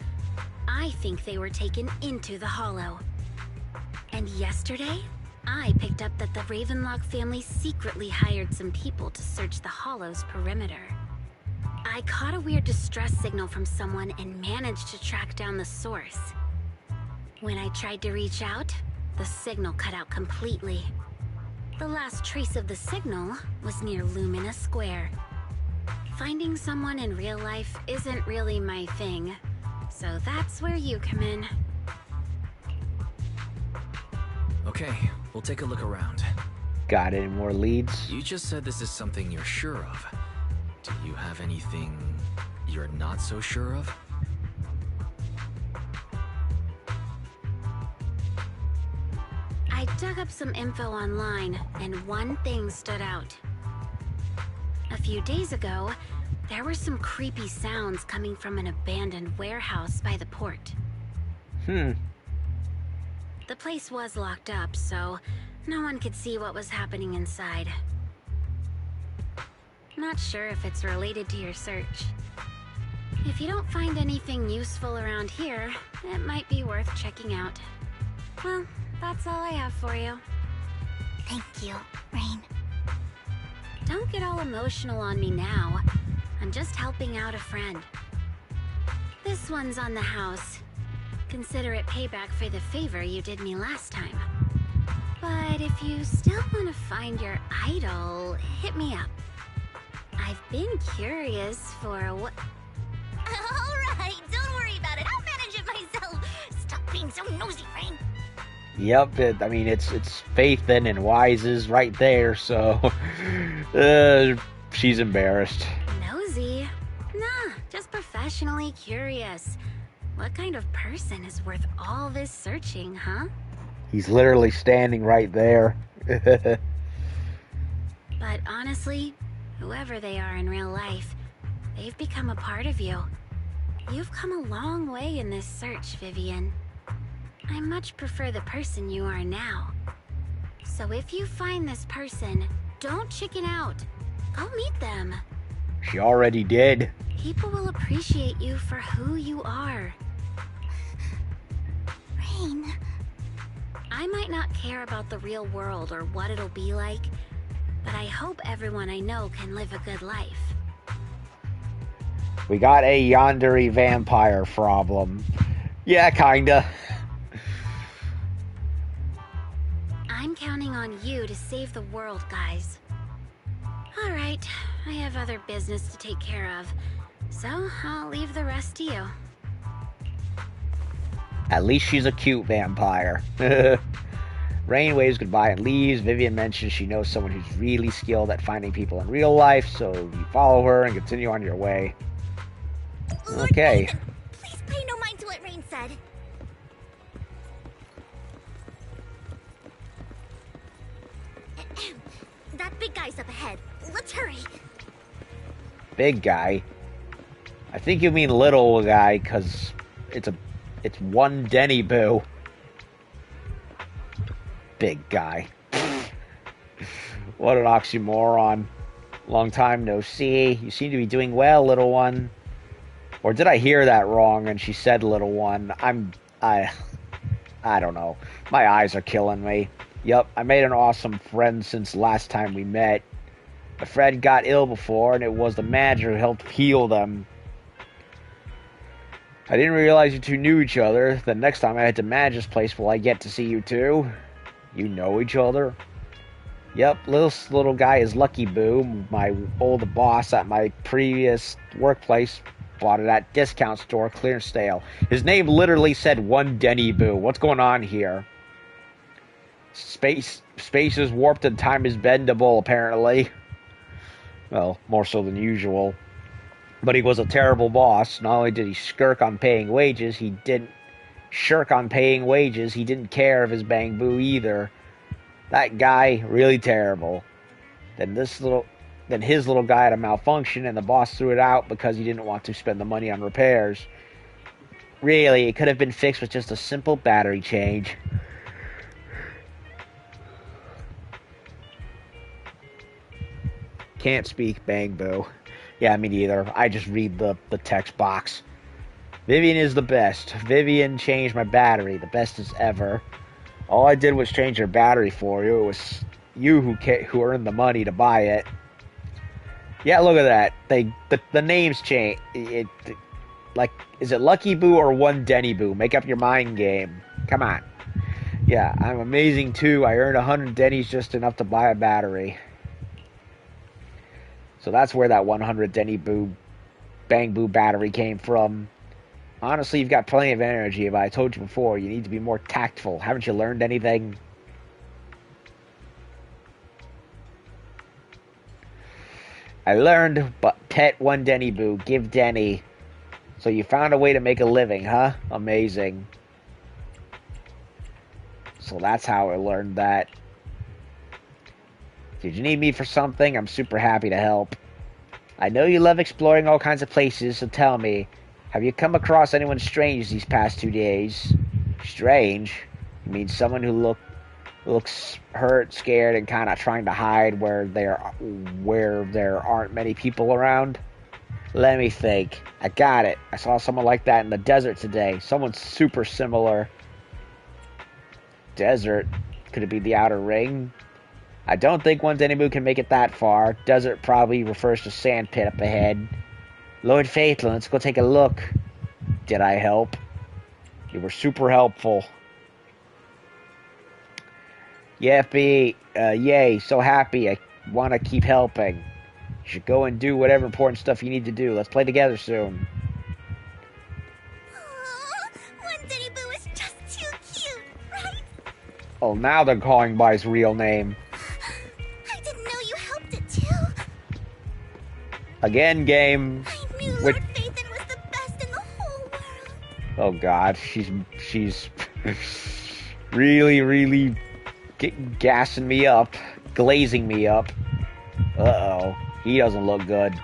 I think they were taken into the Hollow. And yesterday, I picked up that the Ravenlock family secretly hired some people to search the Hollow's perimeter. I caught a weird distress signal from someone and managed to track down the source. When I tried to reach out, the signal cut out completely. The last trace of the signal was near Lumina Square. Finding someone in real life isn't really my thing, so that's where you come in. Okay, we'll take a look around. Got any more leads? You just said this is something you're sure of. Do you have anything you're not so sure of? I dug up some info online, and one thing stood out. A few days ago, there were some creepy sounds coming from an abandoned warehouse by the port. The place was locked up, so no one could see what was happening inside. Not sure if it's related to your search. If you don't find anything useful around here, it might be worth checking out. Well, that's all I have for you. Thank you, Rain. Don't get all emotional on me now. I'm just helping out a friend. This one's on the house. Consider it payback for the favor you did me last time. But if you still want to find your idol, hit me up. I've been curious for what... Alright, don't worry about it. I'll manage it myself. Stop being so nosy, Rain. Yep, it's Faithin and Wise's right there, so she's embarrassed. Nosy? Nah, just professionally curious. What kind of person is worth all this searching, huh? He's literally standing right there. But honestly, whoever they are in real life, they've become a part of you. You've come a long way in this search, Vivian. I much prefer the person you are now. So if you find this person, don't chicken out. Go meet them. She already did. People will appreciate you for who you are. Rain. I might not care about the real world or what it'll be like, but I hope everyone I know can live a good life. We got a yandere vampire problem. Yeah, kinda. I'm counting on you to save the world, guys. Alright, I have other business to take care of, so I'll leave the rest to you. At least she's a cute vampire. Rain waves goodbye and leaves. Vivian mentions she knows someone who's really skilled at finding people in real life, so you follow her and continue on your way. Lord Okay. Nathan, please pay no mind to what Rain said. That big guy's up ahead. Let's hurry. Big guy. I think you mean little guy, because it's one Denny Boo. Big guy. What an oxymoron. Long time no see. You seem to be doing well, little one. Or did I hear that wrong and she said little one? I don't know. My eyes are killing me. Yup, I made an awesome friend since last time we met. A friend got ill before, and it was the manager who helped heal them. I didn't realize you two knew each other. The next time I head to manager's place, will I get to see you two? You know each other? Yep, this little guy is Lucky Boo, my old boss at my previous workplace. Bought it at discount store, clearance sale. His name literally said one Denny Boo. What's going on here? Space is warped and time is bendable, apparently. Well, more so than usual. But he was a terrible boss. Not only did he shirk on paying wages, he didn't care of his Bang Boo either. That guy, really terrible. Then his little guy had a malfunction and the boss threw it out because he didn't want to spend the money on repairs. Really, it could have been fixed with just a simple battery change. Can't speak Bang Boo. Yeah, me neither. I just read the text box. Vivian is the best. Vivian changed my battery. The best as ever. All I did was change your battery for you. It was you who earned the money to buy it. Yeah, look at that. The names change. Is it Lucky Boo or one Denny Boo? Make up your mind game. Come on. Yeah, I'm amazing too. I earned 100 Denny's just enough to buy a battery. So that's where that 100 Denny Boo Bang Boo battery came from. Honestly, you've got plenty of energy, but I told you before, you need to be more tactful. Haven't you learned anything? I learned, but pet one Denny Boo, give Denny. So you found a way to make a living, huh? Amazing. So that's how I learned that. Did you need me for something? I'm super happy to help. I know you love exploring all kinds of places, so tell me, have you come across anyone strange these past 2 days? Strange? You mean someone who looks hurt, scared, and kind of trying to hide where there aren't many people around? Let me think. I got it. I saw someone like that in the desert today. Someone super similar. Desert? Could it be the Outer Ring? I don't think one Denny Boo can make it that far. Desert probably refers to sand pit up ahead. Lord Phaeton, let's go take a look. Did I help? You were super helpful. Yay, so happy. I want to keep helping. You should go and do whatever important stuff you need to do. Let's play together soon. One Denny Boo is just too cute, right? Oh, now they're calling by his real name. I didn't know you helped it too. Again, game. I knew Lord Phaeton was the best in the whole world. Oh God, she's really gassing me up, glazing me up. Uh-oh, he doesn't look good.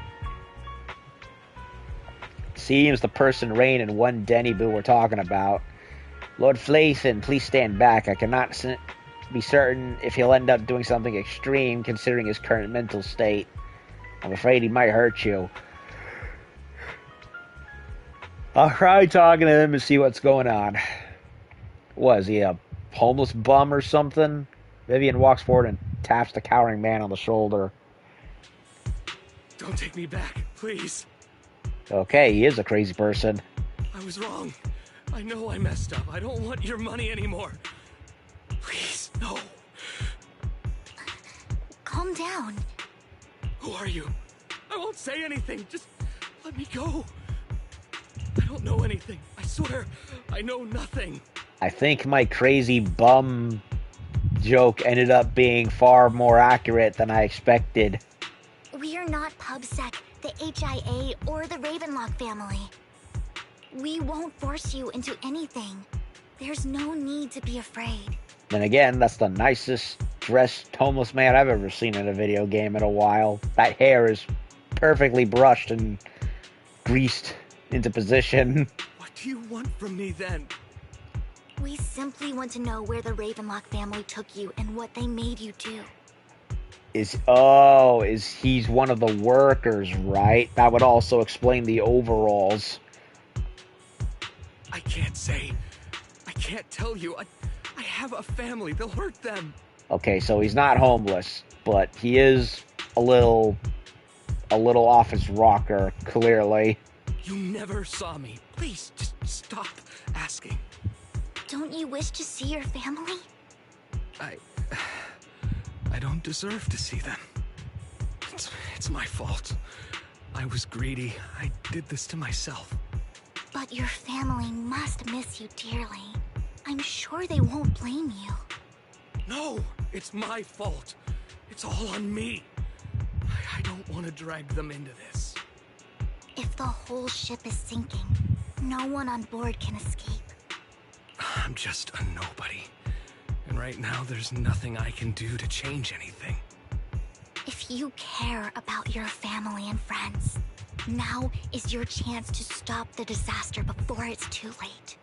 Seems the person Rain and one Denny Boo were talking about. Lord Phaeton, please stand back. I cannot be certain if he'll end up doing something extreme considering his current mental state. I'm afraid he might hurt you. I'll try talking to him and see what's going on. Was he a homeless bum or something? Vivian walks forward and taps the cowering man on the shoulder. Don't take me back, please. Okay, he is a crazy person. I was wrong. I know I messed up. I don't want your money anymore. Please, no. Calm down. Who are you? I won't say anything. Just let me go. I don't know anything. I swear, I know nothing. I think my crazy bum joke ended up being far more accurate than I expected. We're not PubSec, the HIA, or the Ravenlock family. We won't force you into anything. There's no need to be afraid. Then again, that's the nicest dressed homeless man I've ever seen in a video game in a while. That hair is perfectly brushed and greased into position. What do you want from me then? We simply want to know where the Ravenlock family took you and what they made you do. Is he's one of the workers, right? That would also explain the overalls. I can't say. I can't tell you. I have a family. They'll hurt them. Okay, so he's not homeless, but he is a little off his rocker, clearly. You never saw me. Please, just stop asking. Don't you wish to see your family? I don't deserve to see them. It's my fault. I was greedy. I did this to myself. But your family must miss you dearly. I'm sure they won't blame you. No, it's my fault. It's all on me. I don't want to drag them into this. If the whole ship is sinking, no one on board can escape. I'm just a nobody. And right now, there's nothing I can do to change anything. If you care about your family and friends, now is your chance to stop the disaster before it's too late.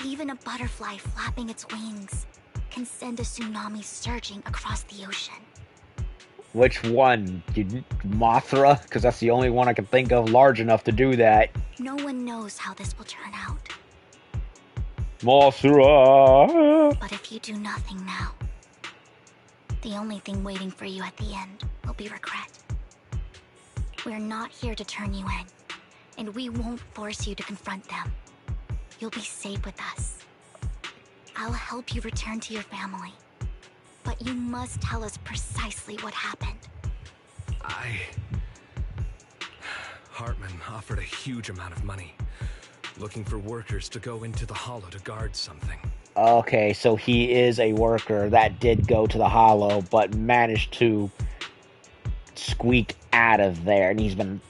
Even a butterfly flapping its wings can send a tsunami surging across the ocean. Which one? Mothra? Because that's the only one I can think of large enough to do that. No one knows how this will turn out. Mothra! But if you do nothing now, the only thing waiting for you at the end will be regret. We're not here to turn you in, and we won't force you to confront them. You'll be safe with us. I'll help you return to your family. But you must tell us precisely what happened. Hartman offered a huge amount of money, looking for workers to go into the Hollow to guard something. Okay, so he is a worker that did go to the Hollow, but managed to squeak out of there, and he's been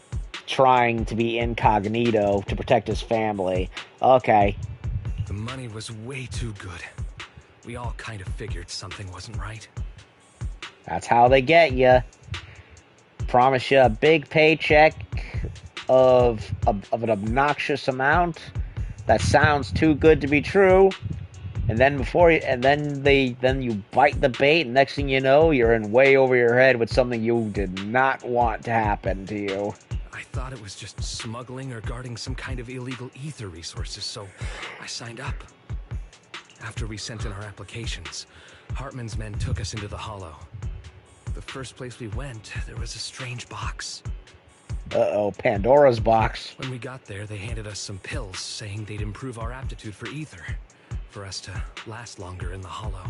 trying to be incognito to protect his family. Okay. The money was way too good. We all kind of figured something wasn't right. That's how they get you. Promise you a big paycheck of an obnoxious amount that sounds too good to be true, and then then you bite the bait, and next thing you know, you're in way over your head with something you did not want to happen to you. I thought it was just smuggling or guarding some kind of illegal ether resources, so I signed up. After we sent in our applications, Hartman's men took us into the Hollow. The first place we went, there was a strange box. Uh-oh, Pandora's box. When we got there, they handed us some pills, saying they'd improve our aptitude for ether, for us to last longer in the Hollow.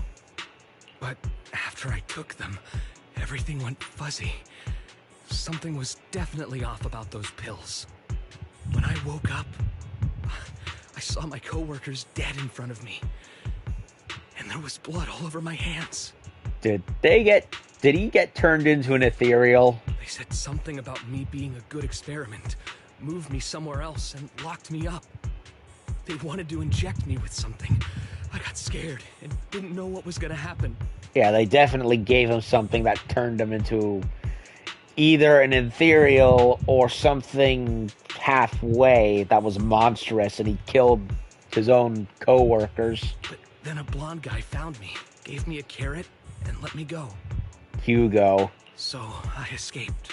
But after I took them, everything went fuzzy. Something was definitely off about those pills. When I woke up, I saw my coworkers dead in front of me. And there was blood all over my hands. Did he get turned into an ethereal? They said something about me being a good experiment, moved me somewhere else, and locked me up. They wanted to inject me with something. I got scared and didn't know what was gonna happen. Yeah, they definitely gave him something that turned him into either an ethereal or something halfway that was monstrous, and he killed his own co-workers. But then a blonde guy found me, gave me a carrot, and let me go. Hugo. So I escaped.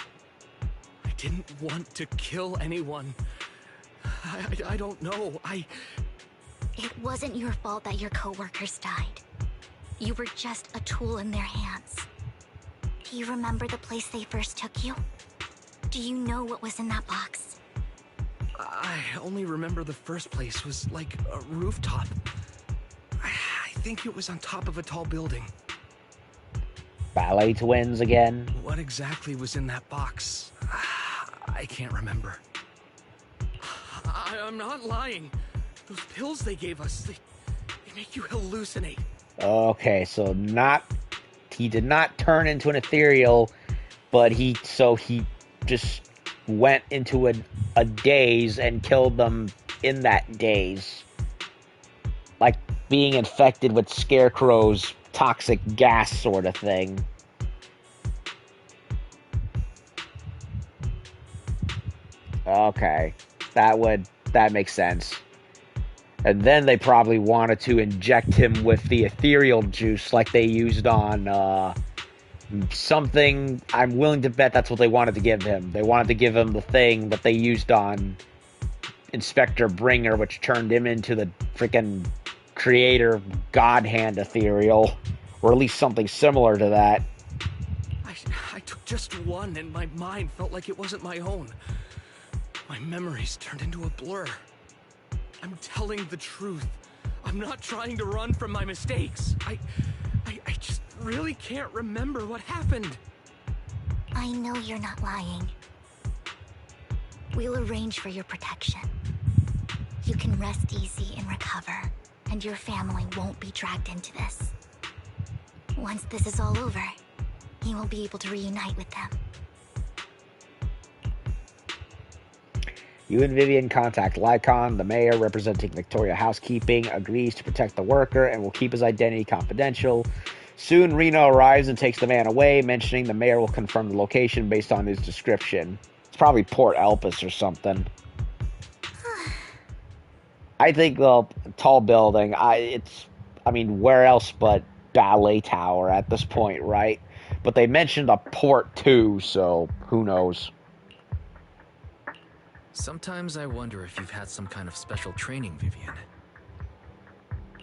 I didn't want to kill anyone. I don't know. It wasn't your fault that your co-workers died. You were just a tool in their hands. Do you remember the place they first took you? Do you know what was in that box? I only remember the first place was like a rooftop. I think it was on top of a tall building. Ballet twins again? What exactly was in that box? I can't remember. I'm not lying. Those pills they gave us, they make you hallucinate. Okay, so he did not turn into an ethereal, but he just went into a daze and killed them in that daze. Like being infected with Scarecrow's toxic gas sort of thing. Okay, that makes sense. And then they probably wanted to inject him with the ethereal juice like they used on something. I'm willing to bet that's what they wanted to give him. They wanted to give him the thing that they used on Inspector Bringer, which turned him into the freaking creator God Hand ethereal, or at least something similar to that. I took just one, and my mind felt like it wasn't my own. My memories turned into a blur. I'm telling the truth. I'm not trying to run from my mistakes. I just really can't remember what happened. I know you're not lying. We'll arrange for your protection. You can rest easy and recover, and your family won't be dragged into this. Once this is all over, you will be able to reunite with them. You and Vivian contact Lycon. The mayor, representing Victoria Housekeeping, agrees to protect the worker and will keep his identity confidential. Soon, Reno arrives and takes the man away, mentioning the mayor will confirm the location based on his description. It's probably Port Elpis or something. I think the tall building, where else but Ballet Tower at this point, right? But they mentioned a port too, so who knows? Sometimes I wonder if you've had some kind of special training, Vivian.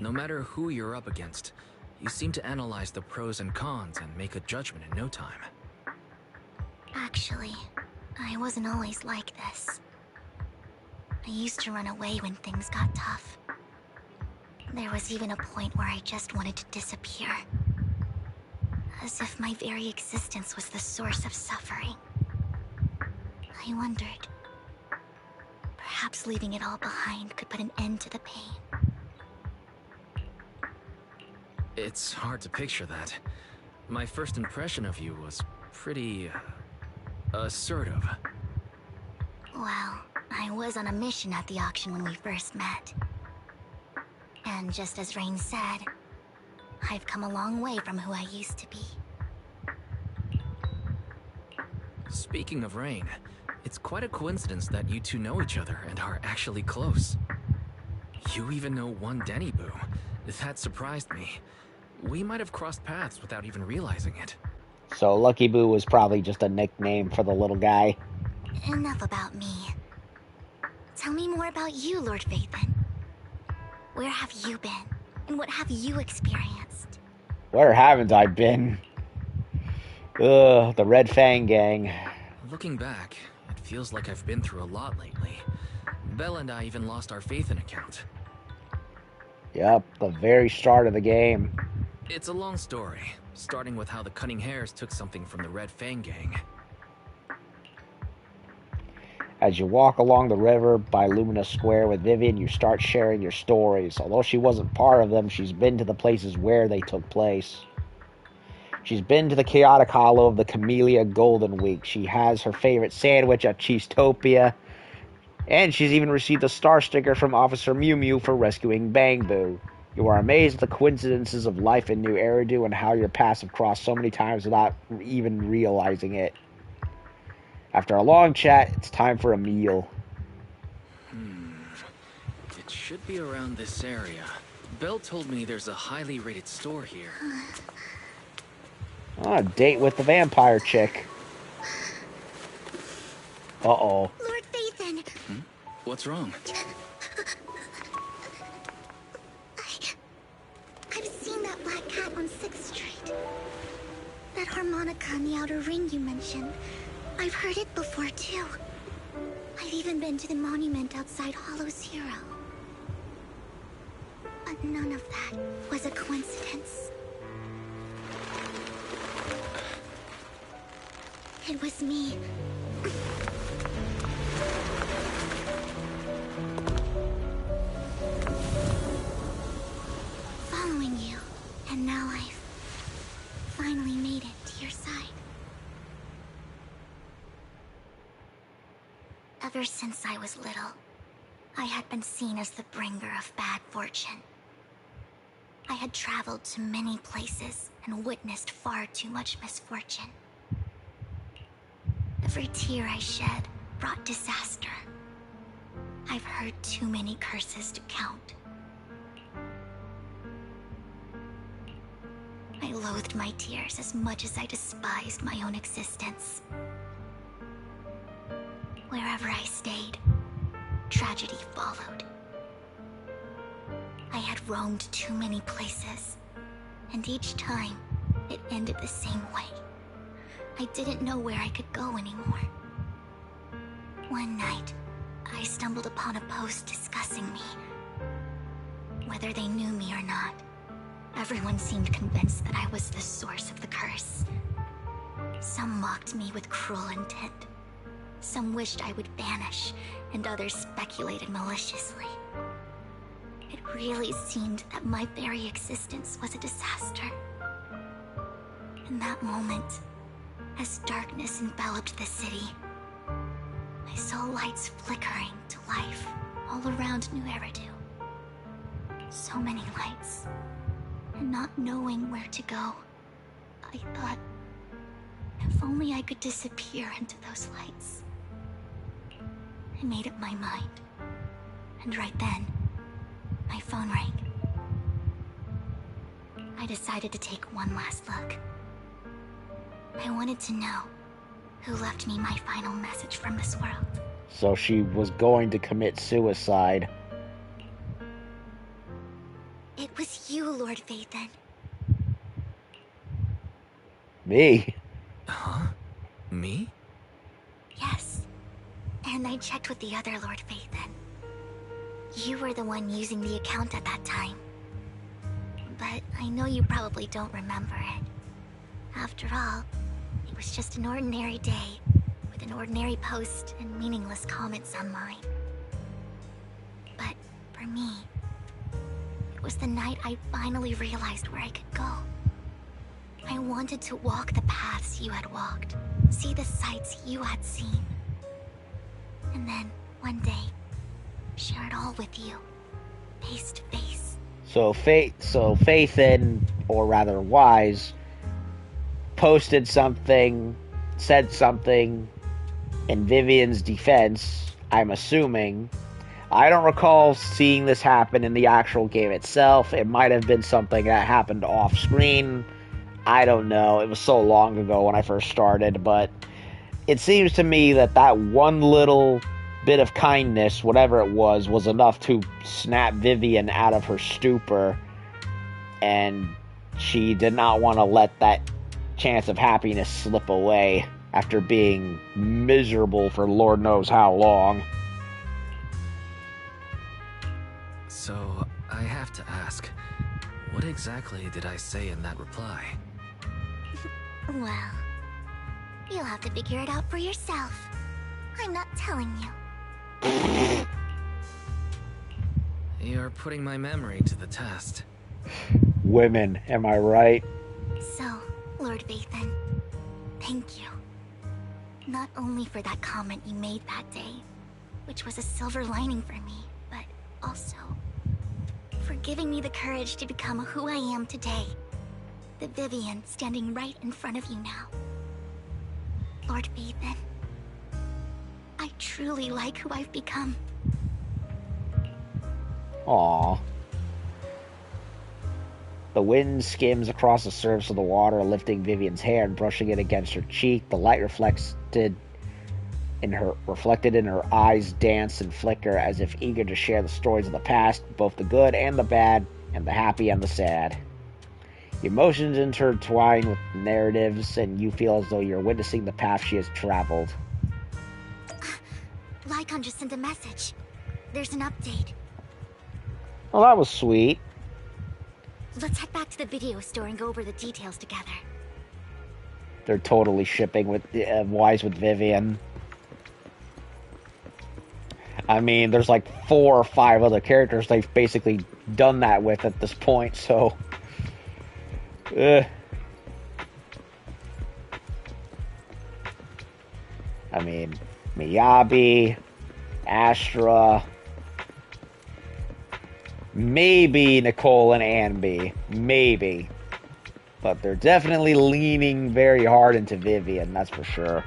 No matter who you're up against, you seem to analyze the pros and cons and make a judgment in no time. Actually, I wasn't always like this. I used to run away when things got tough. There was even a point where I just wanted to disappear. As if my very existence was the source of suffering. I wondered. Perhaps leaving it all behind could put an end to the pain. It's hard to picture that. My first impression of you was pretty assertive. Well, I was on a mission at the auction when we first met. And just as Rain said, I've come a long way from who I used to be. Speaking of Rain, it's quite a coincidence that you two know each other and are actually close. You even know one Denny Boo. That surprised me. We might have crossed paths without even realizing it. So Lucky Boo was probably just a nickname for the little guy. Enough about me. Tell me more about you, Lord Vathan. Where have you been? And what have you experienced? Where haven't I been? Ugh, the Red Fang Gang. Looking back, it feels like I've been through a lot lately. Belle and I even lost our Vathan account. Yep, the very start of the game. It's a long story, starting with how the Cunning Hares took something from the Red Fang Gang. As you walk along the river by Lumina Square with Vivian, you start sharing your stories. Although she wasn't part of them, she's been to the places where they took place. She's been to the chaotic hollow of the Camellia Golden Week. She has her favorite sandwich at Cheesetopia. And she's even received a star sticker from Officer Mew Mew for rescuing Bang Boo. You are amazed at the coincidences of life in New Eridu and how your paths have crossed so many times without even realizing it. After a long chat, it's time for a meal. It should be around this area. Belle told me there's a highly rated store here. Oh, a date with the vampire chick. Uh-oh. Lord Vathan! What's wrong? I've seen that black cat on 6th Street. That harmonica in the outer ring you mentioned. I've heard it before, too. I've even been to the monument outside Hollow's Hero. But none of that was a coincidence. It was me. Ever since I was little, I had been seen as the bringer of bad fortune. I had traveled to many places and witnessed far too much misfortune. Every tear I shed brought disaster. I've heard too many curses to count. I loathed my tears as much as I despised my own existence. Wherever I stayed, tragedy followed. I had roamed too many places, and each time, it ended the same way. I didn't know where I could go anymore. One night, I stumbled upon a post discussing me. Whether they knew me or not, everyone seemed convinced that I was the source of the curse. Some mocked me with cruel intent. Some wished I would vanish, and others speculated maliciously. It really seemed that my very existence was a disaster. In that moment, as darkness enveloped the city, I saw lights flickering to life all around New Eridu. So many lights, and not knowing where to go, I thought, if only I could disappear into those lights. I made up my mind, and right then, my phone rang. I decided to take one last look. I wanted to know who left me my final message from this world. So she was going to commit suicide. It was you, Lord Vathan. Me? Huh? Me? Yes. And I checked with the other Lord Vathan. You were the one using the account at that time. But I know you probably don't remember it. After all, it was just an ordinary day, with an ordinary post and meaningless comments online. But for me, it was the night I finally realized where I could go. I wanted to walk the paths you had walked, see the sights you had seen. And then, one day, share it all with you, face to face. So Faithin, or rather Wise, posted something, said something in Vivian's defense, I'm assuming. I don't recall seeing this happen in the actual game itself. It might have been something that happened off screen. I don't know. It was so long ago when I first started, but it seems to me that that one little bit of kindness, whatever it was enough to snap Vivian out of her stupor, and she did not want to let that chance of happiness slip away after being miserable for Lord knows how long. So, I have to ask, what exactly did I say in that reply? Well, you'll have to figure it out for yourself. I'm not telling you. You're putting my memory to the test. Women, am I right? So, Lord Vathan, thank you. Not only for that comment you made that day, which was a silver lining for me, but also for giving me the courage to become who I am today. The Vivian standing right in front of you now. Lord Vathan, I truly like who I've become. Aww. The wind skims across the surface of the water, lifting Vivian's hair and brushing it against her cheek. The light reflected in her eyes dance and flicker as if eager to share the stories of the past, both the good and the bad, and the happy and the sad. Emotions intertwine with narratives, and you feel as though you're witnessing the path she has traveled. Lycon just sent a message. There's an update. Well, that was sweet. Let's head back to the video store and go over the details together. They're totally shipping with Wise with Vivian. I mean, there's like 4 or 5 other characters they've basically done that with at this point, so... I mean, Miyabi, Astra. Maybe Nicole and Anby. Maybe. But they're definitely leaning very hard into Vivian, that's for sure.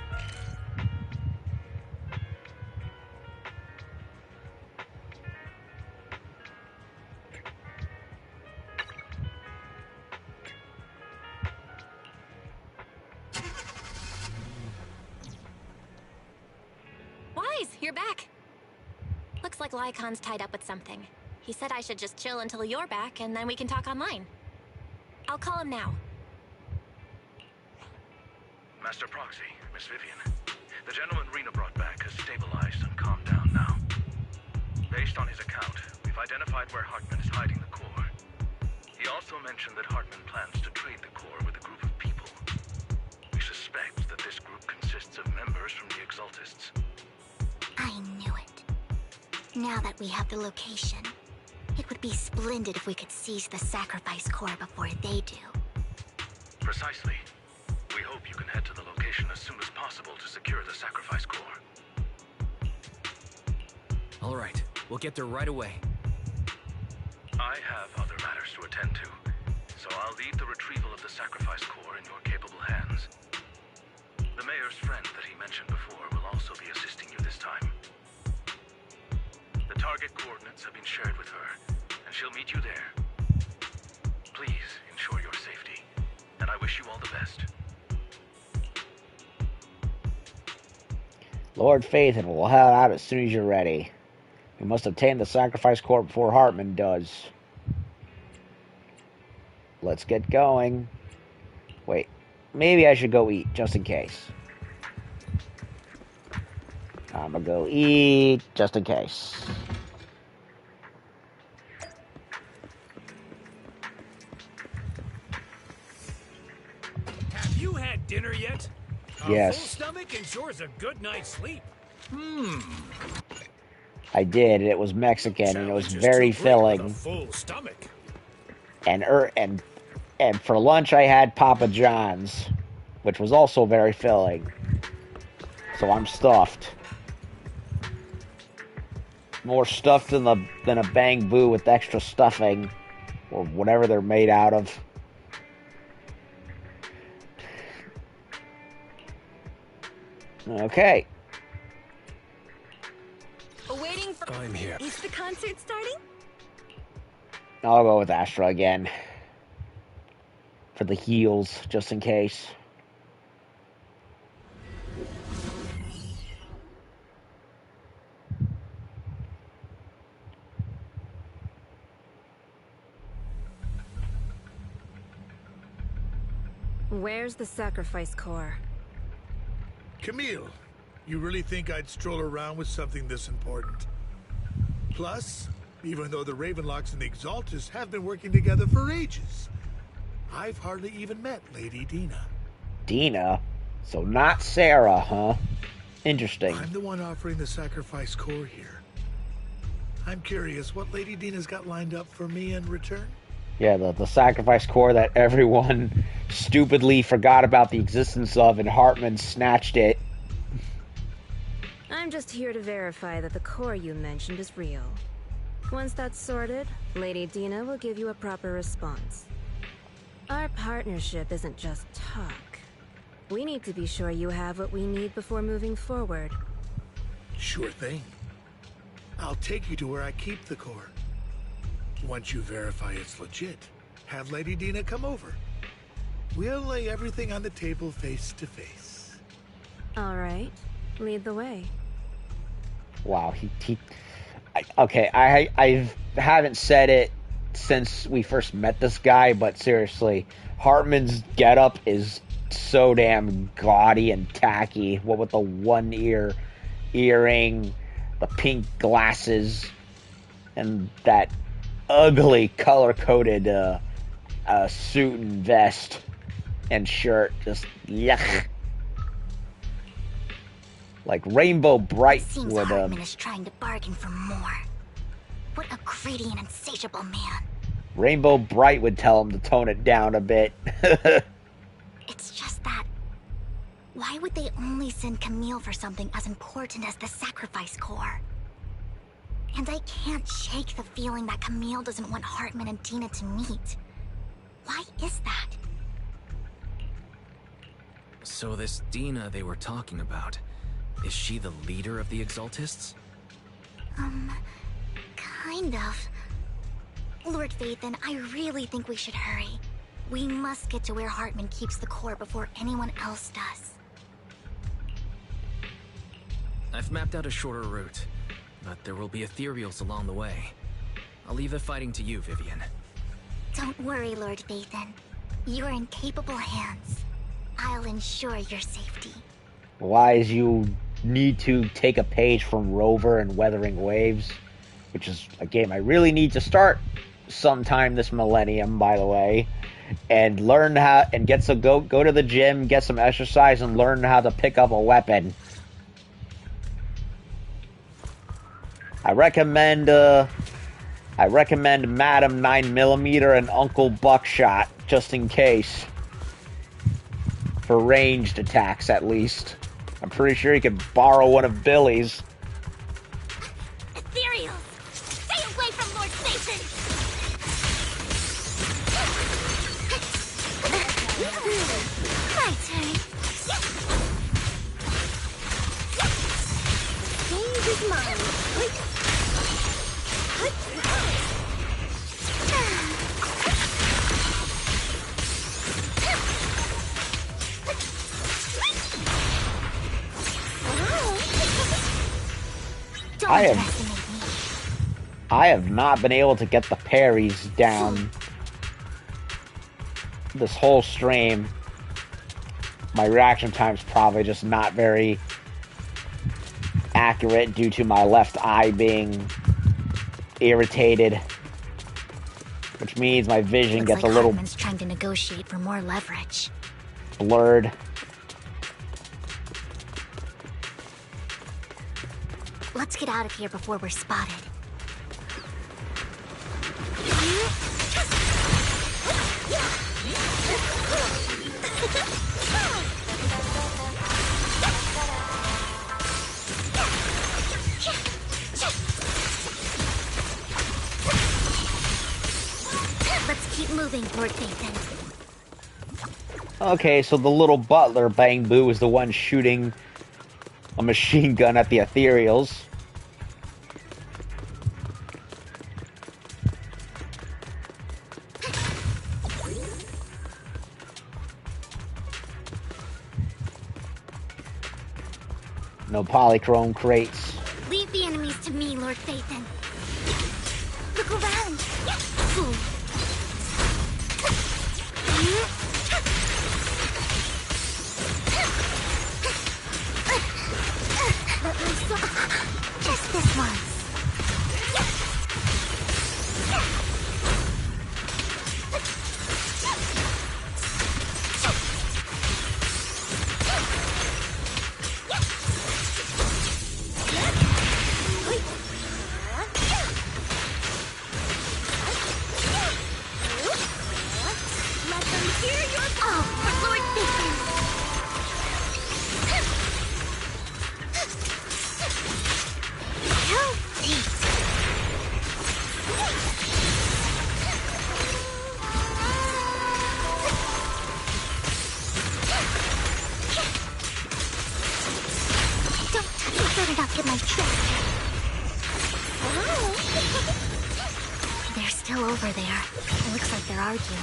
You're back. Looks like Lycon's tied up with something. He said I should just chill until you're back, and then we can talk online. I'll call him now. Master Proxy, Miss Vivian. The gentleman Rena brought back has stabilized and calmed down now. Based on his account, we've identified where Hartman is hiding the core. He also mentioned that Hartman plans to trade the core with a group of people. We suspect that this group consists of members from the Exaltists. I knew it. Now that we have the location, it would be splendid if we could seize the sacrifice core before they do. Precisely. We hope you can head to the location as soon as possible to secure the sacrifice core. All right, we'll get there right away. I have other matters to attend to, so I'll leave the retrieval of the sacrifice core in your capable hands. The mayor's friend that he mentioned before will also be assisting you this time. The target coordinates have been shared with her, and she'll meet you there. Please ensure your safety, and I wish you all the best. Lord Phaethon will head out as soon as you're ready. We must obtain the sacrifice core before Hartman does. Let's get going. Wait, maybe I should go eat, just in case. I'm gonna go eat, just in case. Have you had dinner yet? Yes. A full stomach ensures a good night's sleep. I did, and it was Mexican, and it was Challenge is very too great with a filling. full stomach. And for lunch I had Papa John's, which was also very filling. So I'm stuffed. More stuffed than a Bang Boo with extra stuffing, or whatever they're made out of. Okay. Waiting for... I'm here. Is the concert starting? I'll go with Astra again. For the heels, just in case. Where's the sacrifice core? Camille, you really think I'd stroll around with something this important? Plus, even though the Ravenlocks and the Exaltists have been working together for ages, I've hardly even met Lady Dina. Dina? So not Sarah, huh? Interesting. I'm the one offering the sacrifice core here. I'm curious what Lady Dina's got lined up for me in return. Yeah, the sacrifice core that everyone stupidly forgot about the existence of, and Hartman snatched it. I'm just here to verify that the core you mentioned is real. Once that's sorted, Lady Dina will give you a proper response. Our partnership isn't just talk. We need to be sure you have what we need before moving forward. Sure thing. I'll take you to where I keep the core. Once you verify it's legit, have Lady Dina come over. We'll lay everything on the table face to face. All right, lead the way. Wow, I haven't said it since we first met this guy, but seriously, Hartman's getup is so damn gaudy and tacky. What with the one earring, the pink glasses, and that ugly color-coded suit and vest and shirt. Just yuck. Like Rainbow Bright Seems would Hartman is trying to bargain for more. What a greedy and insatiable man. Rainbow Bright would tell him to tone it down a bit. It's just that... Why would they only send Camille for something as important as the sacrifice core? And I can't shake the feeling that Camille doesn't want Hartman and Dina to meet. Why is that? So this Dina they were talking about, is she the leader of the Exaltists? Kind of. Lord Vathan, I really think we should hurry. We must get to where Hartman keeps the core before anyone else does. I've mapped out a shorter route, but there will be ethereals along the way. I'll leave the fighting to you, Vivian. Don't worry, Lord Vathan. You're in capable hands. I'll ensure your safety. Wise, you need to take a page from Rover and Weathering Waves, which is a game I really need to start sometime this millennium, by the way, and learn how and get some go to the gym, get some exercise, and learn how to pick up a weapon. I recommend Madam 9mm and Uncle Buckshot, just in case. For ranged attacks, at least. I'm pretty sure you could borrow one of Billy's. Ethereals! Stay away from Lord Satan! My turn. Change is mine. I have not been able to get the parries down this whole stream. My reaction time's probably just not very accurate due to my left eye being irritated, which means my vision Looks gets like a little Hartman's trying to negotiate for more leverage. blurred. Let's get out of here before we're spotted. Let's keep moving, Lord Nathan. Okay, so the little butler, Bang Boo, is the one shooting a machine gun at the ethereals. No polychrome crates. Leave the enemies to me, Lord Phaethon. Look around. Fool. Just this once. They're still over there. It looks like they're arguing.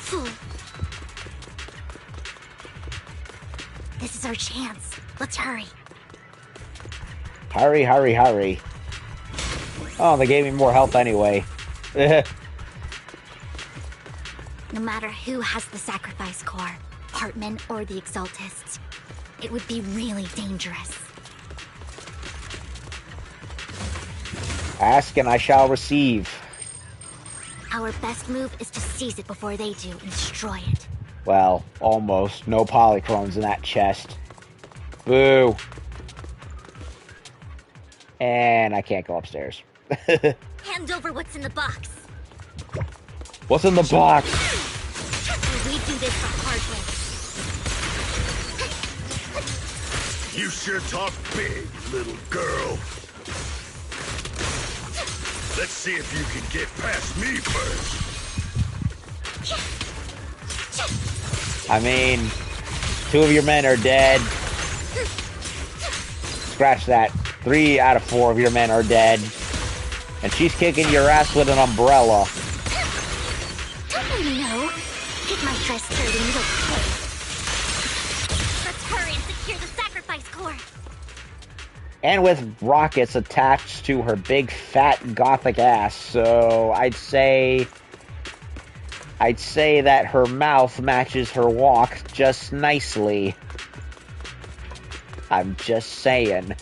Fool. This is our chance. Let's hurry. Hurry, hurry, hurry. Oh, they gave me more health anyway. No matter who has the sacrifice core, Hartman or the Exaltists, it would be really dangerous. Ask and I shall receive. Our best move is to seize it before they do and destroy it. Well, almost. No polychromes in that chest. Boo. And I can't go upstairs. Hand over what's in the box. What's in the box? We do this the hard way. You sure talk big, little girl. Let's see if you can get past me first. I mean, 2 of your men are dead. Scratch that. 3 out of 4 of your men are dead. And she's kicking your ass with an umbrella. No. Get my dress dirty and you'll pay. Let's hurry and secure the sacrifice core. And with rockets attached to her big fat gothic ass, so I'd say that her mouth matches her walk just nicely. I'm just saying.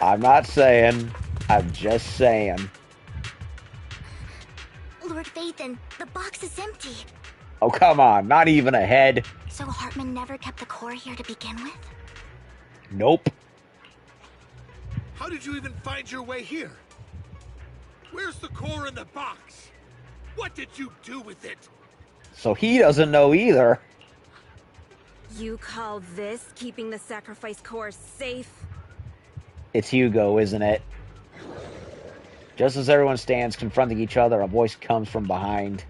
I'm not saying. I'm just saying. Lord Vathan, the box is empty. Oh, come on. Not even a head. So Hartman never kept the core here to begin with? Nope. How did you even find your way here? Where's the core in the box? What did you do with it? So he doesn't know either. You call this keeping the sacrifice core safe? It's Hugo, isn't it? Just as everyone stands confronting each other, a voice comes from behind.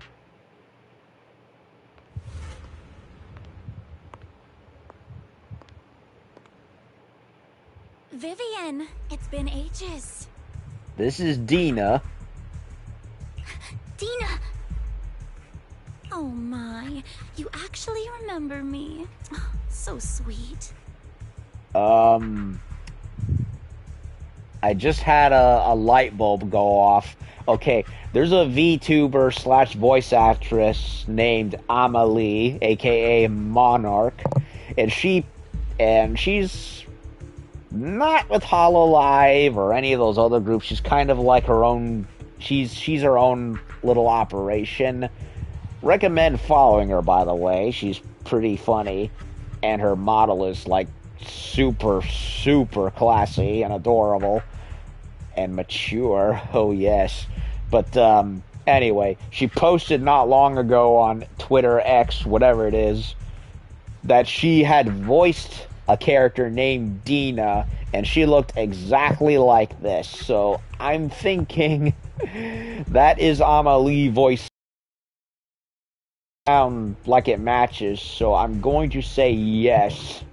Vivian, it's been ages. This is Dina. Dina! Oh my, you actually remember me. So sweet. I just had a light bulb go off. Okay, there's a VTuber / voice actress named Amelie, aka Monarch, and she's not with Hololive or any of those other groups. She's kind of like her own. She's her own little operation. Recommend following her, by the way. She's pretty funny, and her model is like super classy and adorable and mature. Oh yes. But anyway, she posted not long ago on Twitter, X, whatever it is, that she had voiced a character named Dina, and she looked exactly like this. So I'm thinking that is Amelie voice. Sound like it matches, so I'm going to say yes.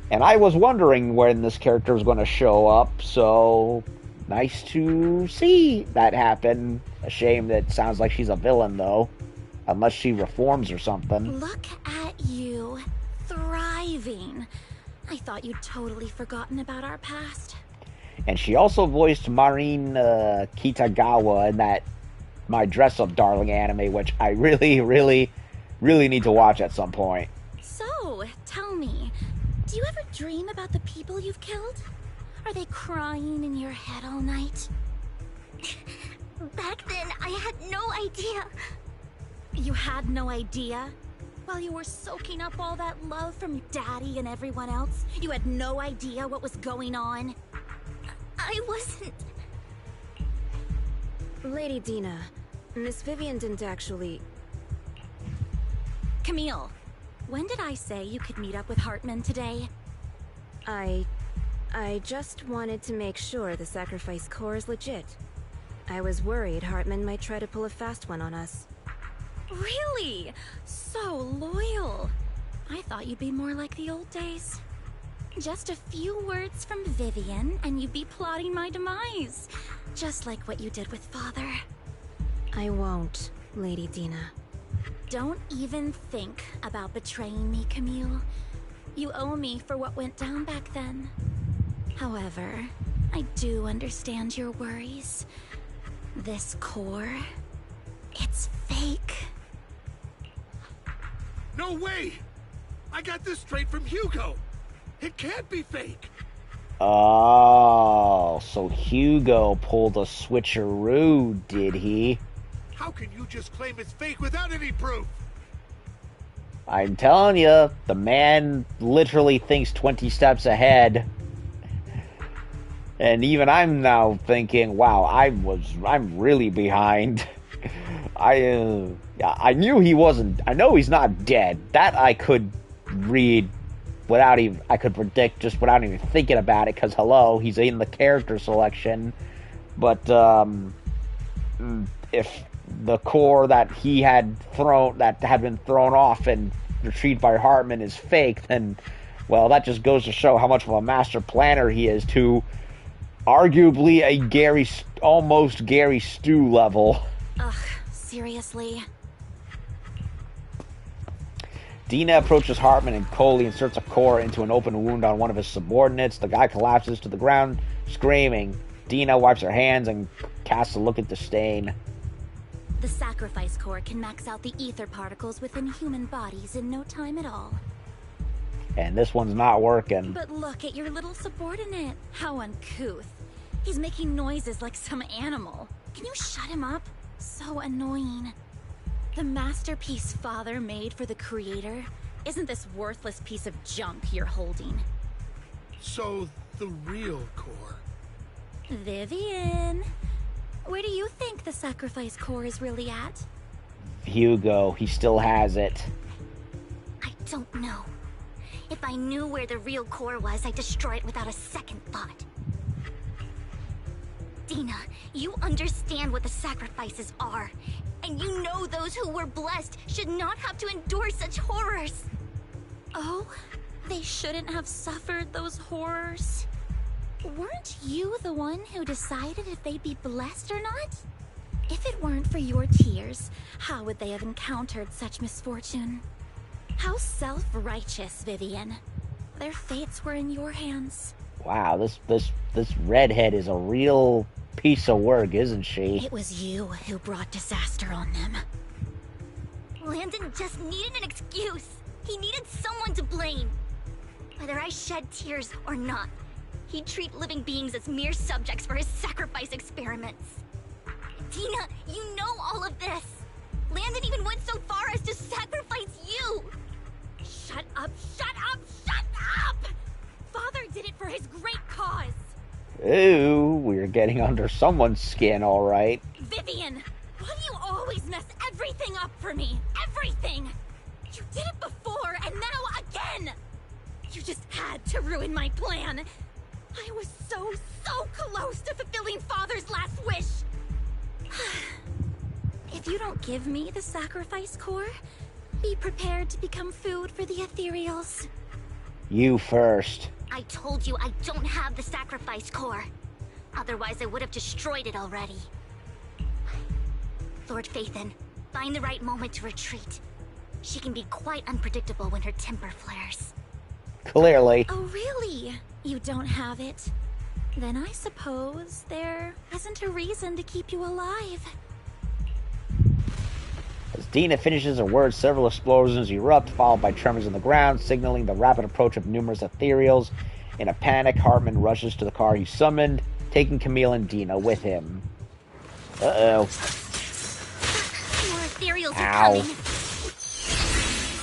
And I was wondering when this character was going to show up, so nice to see that happen. A shame that it sounds like she's a villain, though. Unless she reforms or something. Look at you, thriving. I thought you'd totally forgotten about our past. And she also voiced Marin Kitagawa in that My Dress Up Darling anime, which I really need to watch at some point. So, tell me, do you ever dream about the people you've killed? Are they crying in your head all night? Back then, I had no idea. You had no idea? While you were soaking up all that love from your daddy and everyone else, you had no idea what was going on? I wasn't... Lady Dina, Miss Vivian didn't actually... Camille, when did I say you could meet up with Hartman today? I just wanted to make sure the sacrifice core is legit. I was worried Hartman might try to pull a fast one on us. Really? So loyal. I thought you'd be more like the old days. Just a few words from Vivian, and you'd be plotting my demise. Just like what you did with Father. I won't, Lady Dina. Don't even think about betraying me, Camille. You owe me for what went down back then. However, I do understand your worries. This core, it's fake. No way! I got this straight from Hugo. It can't be fake. Oh, so Hugo pulled a switcheroo, did he? How can you just claim it's fake without any proof? I'm telling you, the man literally thinks 20 steps ahead. And even I'm now thinking, wow, I'm really behind. I knew he wasn't, I know he's not dead. That I could read without even, I could predict just without even thinking about it, because hello, he's in the character selection. But if the core that he had been thrown off and retrieved by Hartman is fake, then, well, that just goes to show how much of a master planner he is, to arguably a almost Gary Stu level. Ugh, seriously? Dina approaches Hartman and Coley inserts a core into an open wound on one of his subordinates. The guy collapses to the ground, screaming. Dina wipes her hands and casts a look at the stain. The sacrifice core can max out the ether particles within human bodies in no time at all. And this one's not working. But look at your little subordinate. How uncouth. He's making noises like some animal. Can you shut him up? So annoying. The masterpiece Father made for the Creator isn't this worthless piece of junk you're holding. So, the real core. Vivian, where do you think the sacrifice core is really at? Hugo, he still has it. I don't know. If I knew where the real core was, I'd destroy it without a second thought. Dina, you understand what the sacrifices are. And you know those who were blessed should not have to endure such horrors. Oh, they shouldn't have suffered those horrors. Weren't you the one who decided if they'd be blessed or not? If it weren't for your tears, how would they have encountered such misfortune? How self-righteous, Vivian. Their fates were in your hands. Wow, this redhead is a real piece of work, isn't she? It was you who brought disaster on them. Landon just needed an excuse. He needed someone to blame. Whether I shed tears or not, he'd treat living beings as mere subjects for his sacrifice experiments. Dina, you know all of this. Landon even went so far as to sacrifice you. Shut up, shut up, shut up! Father did it for his great cause. Ooh, we're getting under someone's skin, all right. Vivian, why do you always mess everything up for me? Everything! You did it before, and now again! You just had to ruin my plan. I was so close to fulfilling Father's last wish. If you don't give me the sacrifice core, be prepared to become food for the ethereals. You first. I told you I don't have the sacrifice core. Otherwise, I would have destroyed it already. Lord Phaethon, find the right moment to retreat. She can be quite unpredictable when her temper flares. Clearly. Oh, really? You don't have it? Then I suppose there isn't a reason to keep you alive. As Dina finishes her words, several explosions erupt, followed by tremors on the ground, signaling the rapid approach of numerous ethereals. In a panic, Hartman rushes to the car he summoned, taking Camille and Dina with him. Uh-oh. More ethereals are Ow. coming.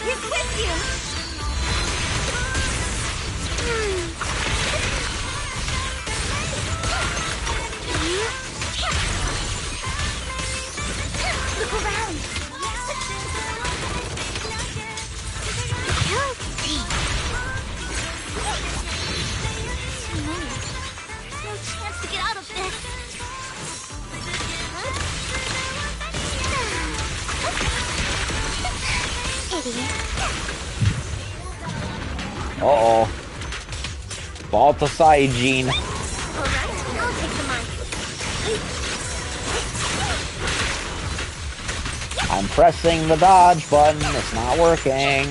We're with you! Look around! No chance to get out of this. Idiot. Uh-oh. Vault aside, Jean. Alright, I'll take the mic. I'm pressing the dodge button. It's not working.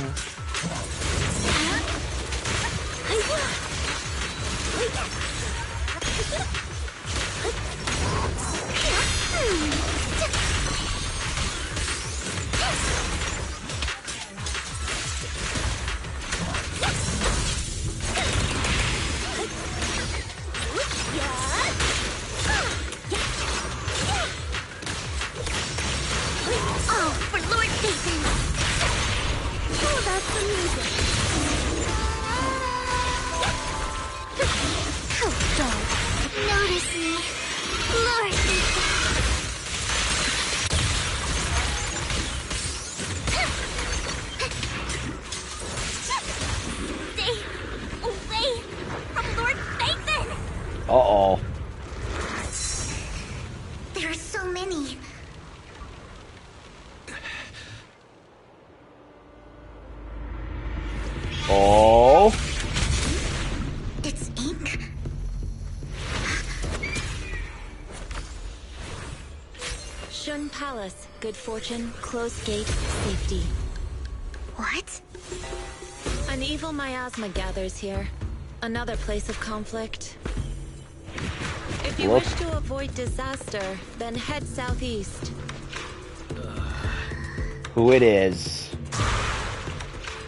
Oh, for Lord Phaethon! Oh, that's amazing. Oh, don't notice me, Lord Phaethon. Stay so many. Oh. It's ink. Shun Palace, good fortune, closed gate, safety. What? An evil miasma gathers here. Another place of conflict. If you wish to avoid disaster, then head southeast. Who it is.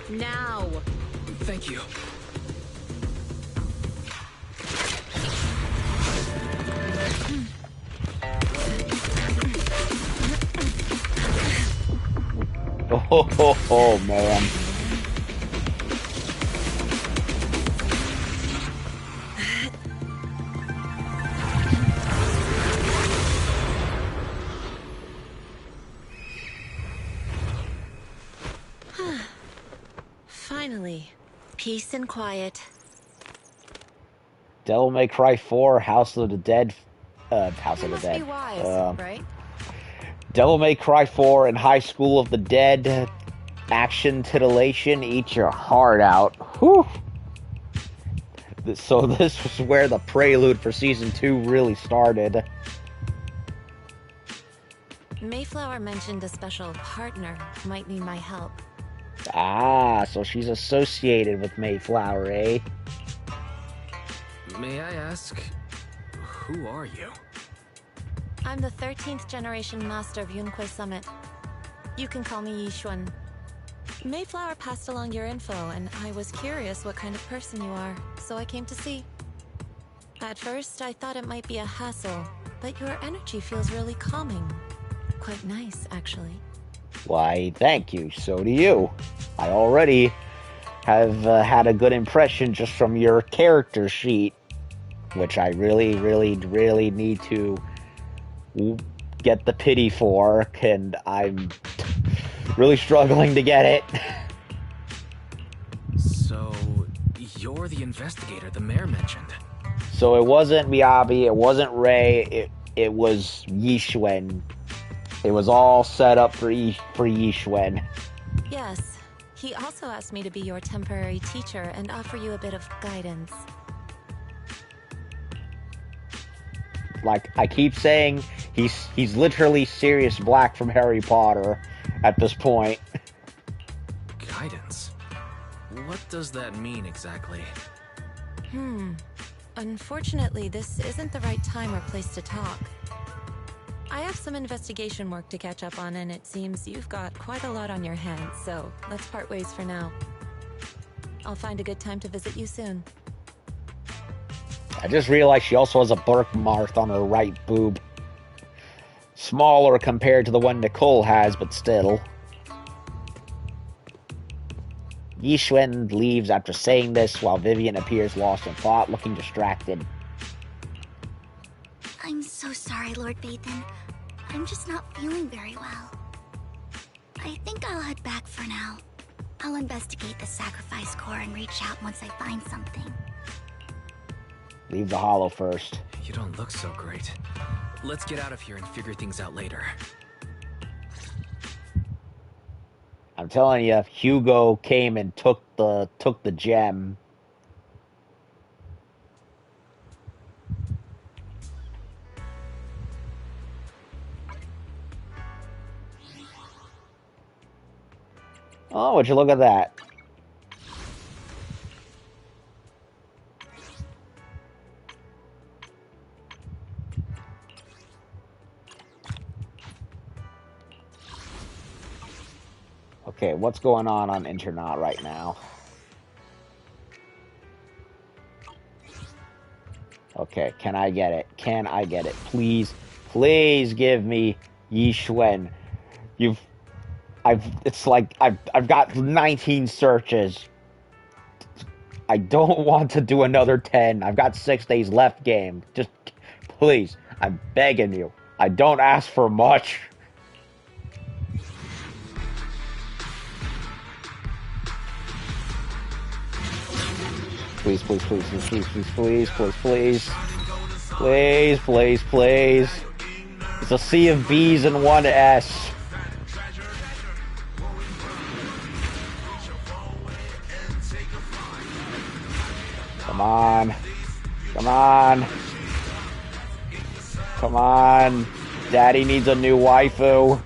Now. Thank you. Oh, man. Finally, peace and quiet. Devil May Cry 4, House of the Dead. House of the Dead. Be wise, right? Devil May Cry 4 and High School of the Dead. Action titillation, eat your heart out. Whew. So this was where the prelude for Season 2 really started. Mayflower mentioned a special partner might need my help. Ah, so she's associated with Mayflower, eh? May I ask, who are you? I'm the 13th generation master of Yunque Summit. You can call me Yixuan. Mayflower passed along your info, and I was curious what kind of person you are, so I came to see. At first, I thought it might be a hassle, but your energy feels really calming. Quite nice, actually. Why, thank you. So do you. I already have had a good impression just from your character sheet, which I really need to get the pity for, and I'm really struggling to get it. So, you're the investigator the mayor mentioned. So it wasn't Miyabi, it wasn't Ray, it was Yixuan. It was all set up for Yixuan. Yes. He also asked me to be your temporary teacher and offer you a bit of guidance. Like I keep saying, he's literally Sirius Black from Harry Potter at this point. Guidance? What does that mean exactly? Unfortunately, this isn't the right time or place to talk. I have some investigation work to catch up on, and it seems you've got quite a lot on your hands, so let's part ways for now. I'll find a good time to visit you soon. I just realized she also has a birthmark on her right boob. Smaller compared to the one Nicole has, but still. Yixuan leaves after saying this, while Vivian appears lost in thought, looking distracted. I'm so sorry, Lord Bathan. I'm just not feeling very well. I think I'll head back for now. I'll investigate the sacrifice core and reach out once I find something. Leave the hollow first. You don't look so great. Let's get out of here and figure things out later. I'm telling you, Hugo came and took the gem. Oh, would you look at that? Okay, what's going on Internaut right now? Okay, can I get it? Can I get it? Please, please give me Yixuan. I've got 19 searches. I don't want to do another 10. I've got 6 days left game. Just, please, I'm begging you. I don't ask for much. Please, please, please, please, please, please, please, please, please, please, please, please. It's a sea of B's and one S. Come on. Come on. Come on. Daddy needs a new waifu.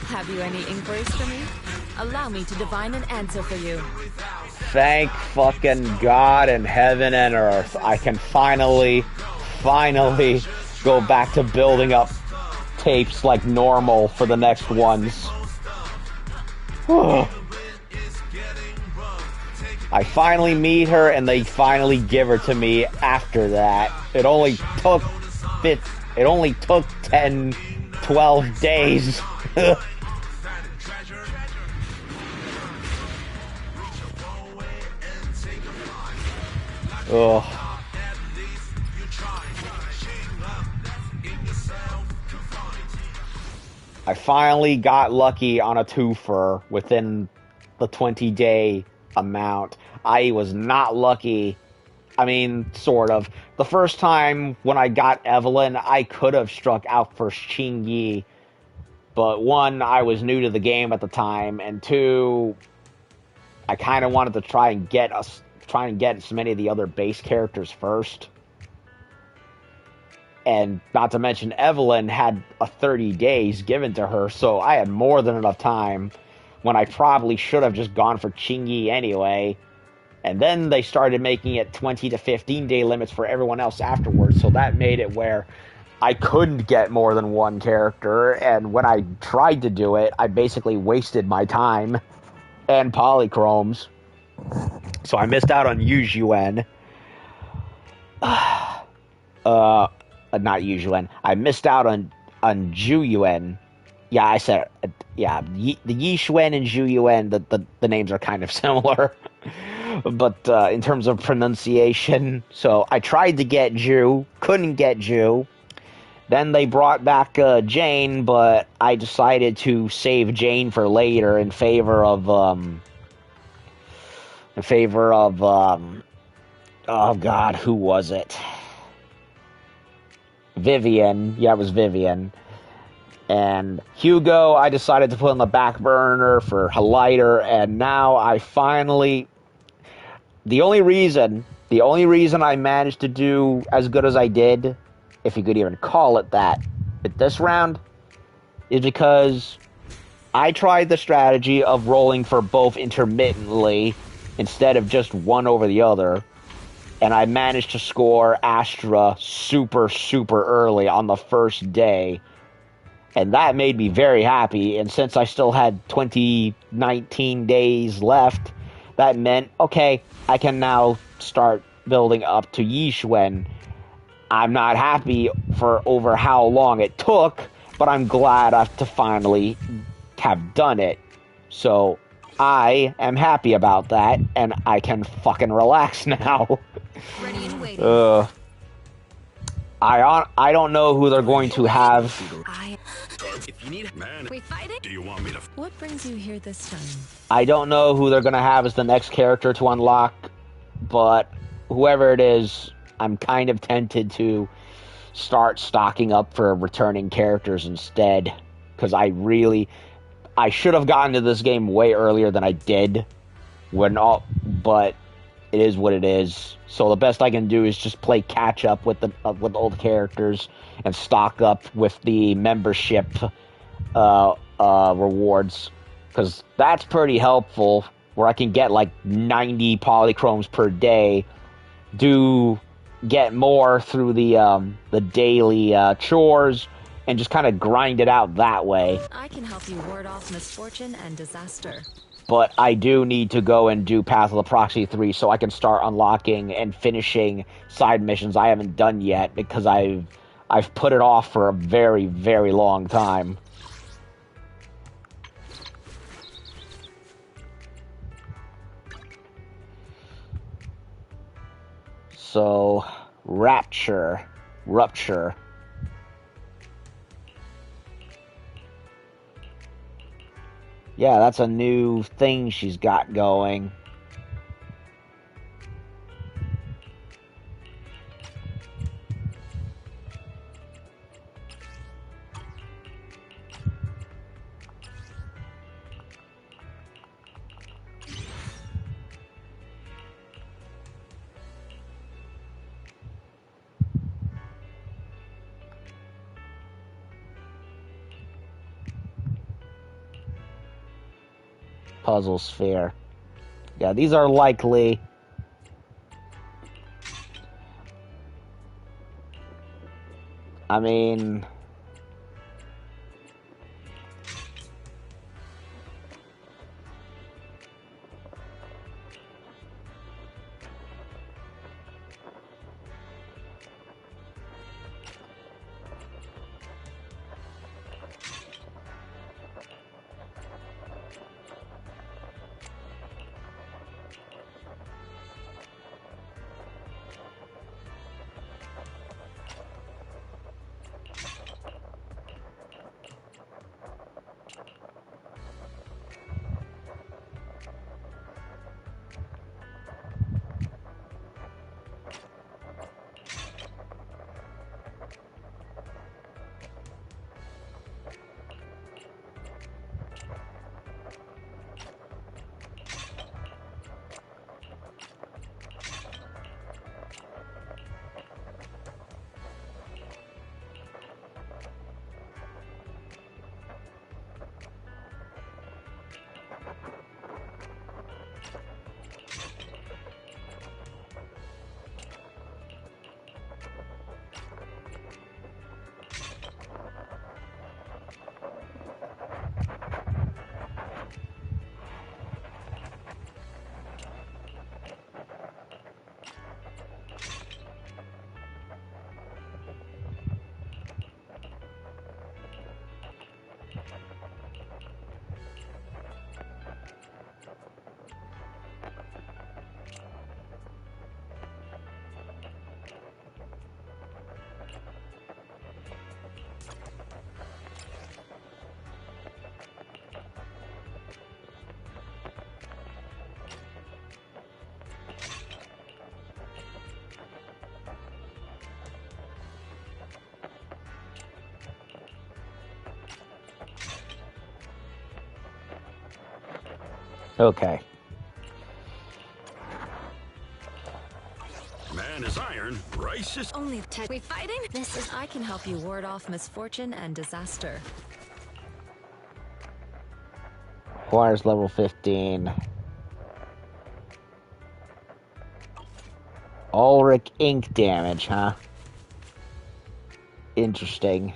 Have you any inquiries for me? Allow me to divine an answer for you. Thank fucking God in heaven and earth. I can finally go back to building up tapes like normal for the next ones. I finally meet her and they finally give her to me after that. It only took 10, 12 days. Ugh. I finally got lucky on a twofer within the 20-day amount. I was not lucky. I mean, sort of. The first time when I got Evelyn, I could have struck out for Xingyi. But one, I was new to the game at the time, and two, I kind of wanted to try and get as many of the other base characters first. And not to mention, Evelyn had a 30 days given to her, so I had more than enough time when I probably should have just gone for Xingyi anyway. And then they started making it 20 to 15 day limits for everyone else afterwards, so that made it where I couldn't get more than one character, and when I tried to do it, I basically wasted my time and polychromes. So I missed out on Yuzhuan. Not Yuzhuan. I missed out on Zhuyuan. Yeah, I said, yeah, the Yixuan and Zhuyuan, the names are kind of similar. But in terms of pronunciation, so I tried to get Zhu, couldn't get Zhu. Then they brought back Jane, but I decided to save Jane for later in favor of oh God, who was it? Vivian. Yeah, it was Vivian. And Hugo, I decided to put on the back burner for Haliter, and now I finally... The only reason I managed to do as good as I did, if you could even call it that, at this round, is because I tried the strategy of rolling for both intermittently instead of just one over the other, and I managed to score Astra super, super early on the first day, and that made me very happy, and since I still had 19 days left, that meant, okay, I can now start building up to Yixuan. I'm not happy for over how long it took, but I'm glad to finally have done it. So I am happy about that, and I can fucking relax now. Ready and waiting. I don't know who they're going to have. If you need We fight it? do you want me to? What brings you here this time? I don't know who they're going to have as the next character to unlock, but whoever it is, I'm kind of tempted to start stocking up for returning characters instead, because I should have gotten to this game way earlier than I did, but it is what it is. So the best I can do is just play catch up with the old characters and stock up with the membership rewards, because that's pretty helpful, where I can get like 90 polychromes per day, get more through the daily chores, and just kind of grind it out that way. I can help you ward off misfortune and disaster. But I do need to go and do Path of the Proxy 3 so I can start unlocking and finishing side missions I haven't done yet, because I've put it off for a very, very long time. So, Rupture. Yeah, that's a new thing she's got going. puzzle sphere. Yeah, these are likely... I mean... Okay. Man is iron, rice is... Only tech. We fighting? This is. I can help you ward off misfortune and disaster. Requires level 15. Ulrich ink damage, huh? Interesting.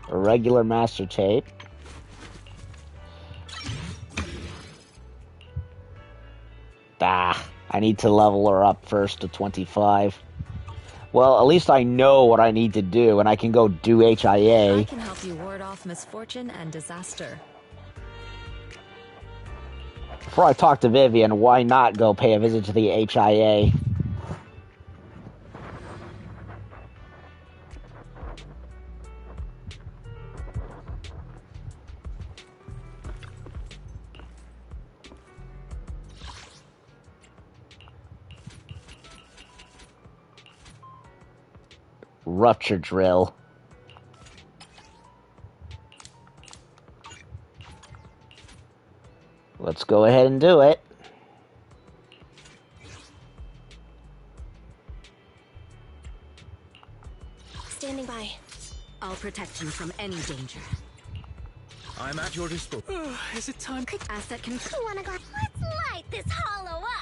A regular master tape. I need to level her up first to 25. Well, at least I know what I need to do, and I can go do HIA. I can help you ward off misfortune and disaster. Before I talk to Vivian, why not go pay a visit to the HIA? Rupture drill. Let's go ahead and do it. Standing by. I'll protect you from any danger. I'm at your disposal. Is it time? Asset can. You wanna go? Let's light this hollow up.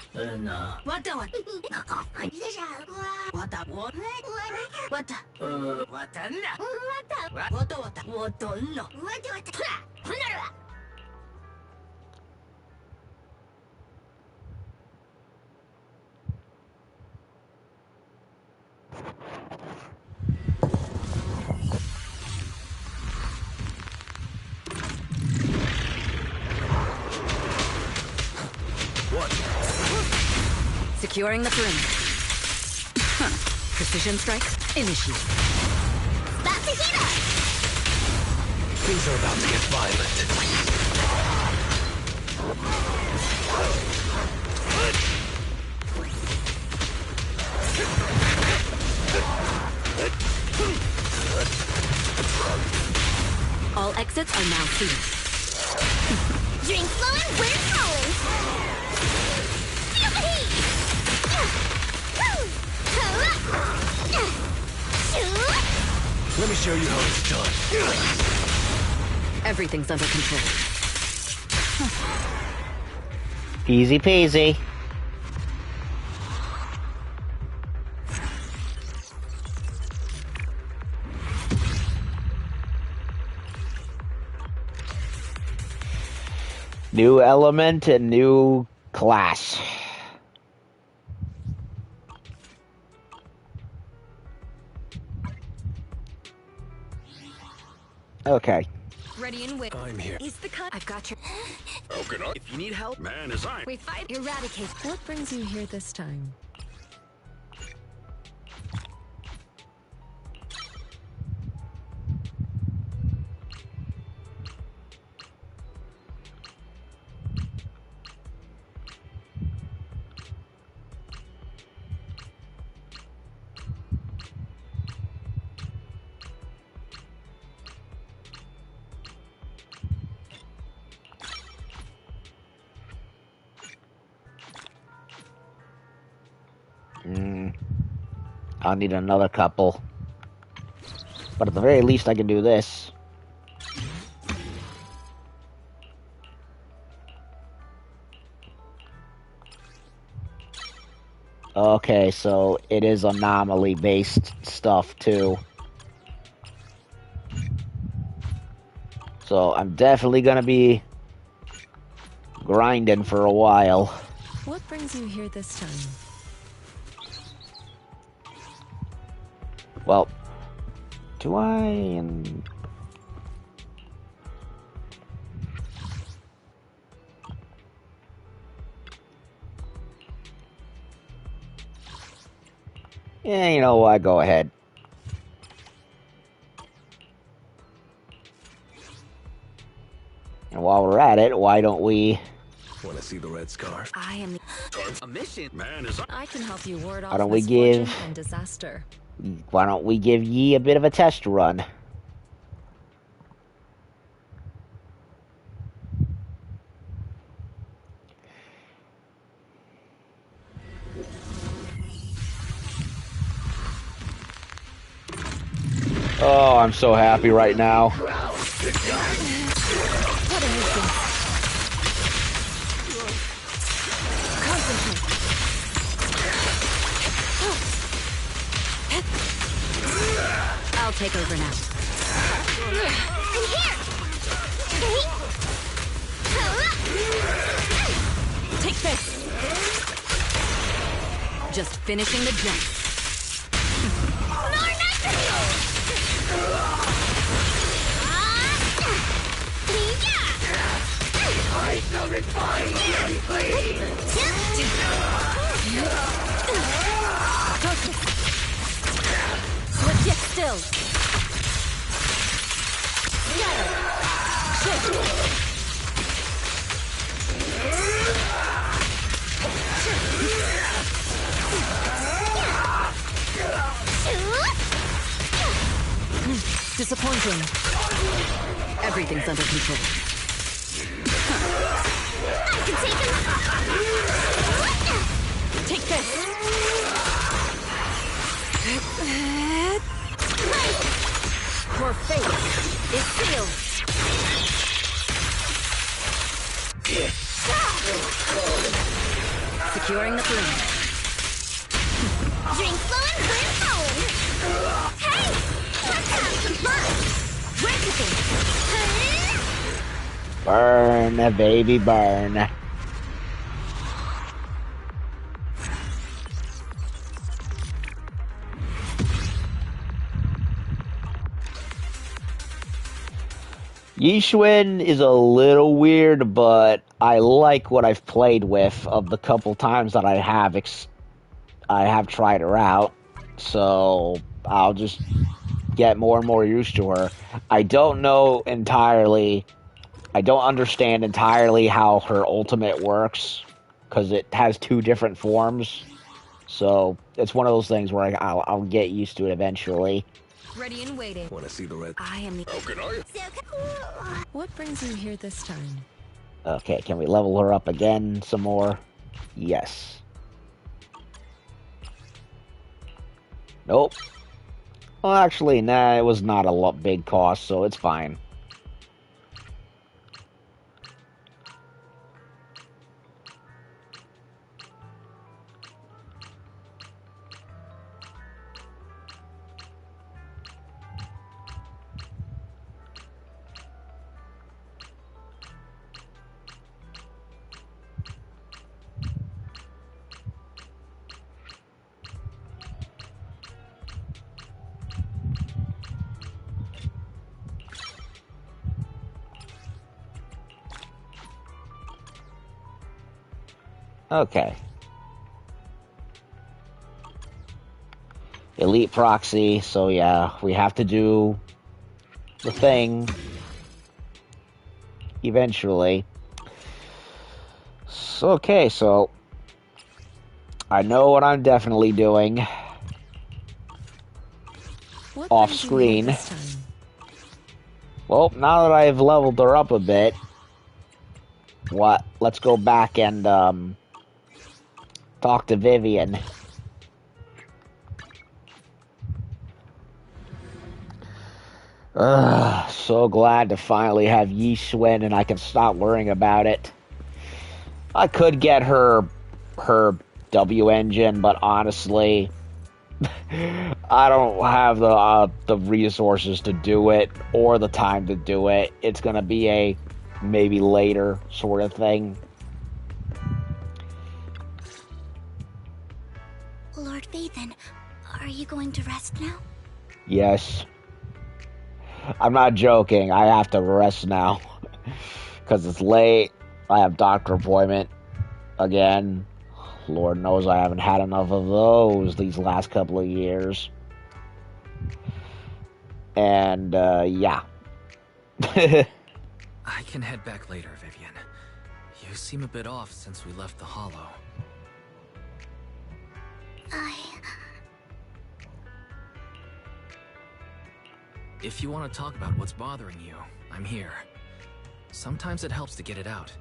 Securing the perimeter. Precision strike, initiate. That's a heater! Things are about to get violent. All exits are now sealed. Drink flowing, we're flowing! Feel the heat! Let me show you how it's done. Everything's under control. Easy peasy. New element and new class. Okay. Ready and wait. I'm here. Is the cut? I've got your. Okay, If you need help, man is I. We fight. Eradicate. What brings you here this time? I'll need another couple. But at the very least, I can do this. Okay, so it is anomaly-based stuff, too. So I'm definitely gonna be grinding for a while. What brings you here this time? Well, do I? Yeah, you know what? Go ahead. And while we're at it, why don't we? Want to see the red scarf? I am a mission. Man is I. I can help you ward Why off don't we misfortune give- and disaster. Why don't we give Yi a bit of a test run? Oh, I'm so happy right now. I'll take over now. I'm here! Take this! Just finishing the jump. More I shall refine and clean. Switch it still. Disappointing. Everything's under control. I can take him. Take this. Your fate is sealed. Securing the perimeter. Drink flowing, we're flowing. Hey, let's have some fun. Where do you think? Burn, baby, burn. Yishun is a little weird, but I like what I've played with of the couple times that I have I have tried her out, so I'll just get more and more used to her. I don't know entirely. I don't understand entirely how her ultimate works, because it has 2 different forms. So it's one of those things where I'll get used to it eventually. Ready and waiting. Want to see the red? I am the... How can I? What brings you here this time? Okay, can we level her up again some more? Yes. Nope. Well, actually, nah, it was not a big cost, so it's fine. Okay. Elite proxy, so yeah, we have to do the thing eventually. So, okay, so I know what I'm definitely doing off screen. Well, now that I've leveled her up a bit, let's go back and talk to Vivian. So glad to finally have Yeesh win and I can stop worrying about it. I could get her W engine, but honestly, I don't have the resources to do it or the time to do it. It's gonna be a maybe later sort of thing. Lord Vathan, are you going to rest now? Yes. I'm not joking. I have to rest now. Because it's late. I have doctor appointment again. Lord knows I haven't had enough of those these last couple of years. And, yeah. I can head back later, Vivian. You seem a bit off since we left the Hollow. If you want to talk about what's bothering you, I'm here. Sometimes it helps to get it out.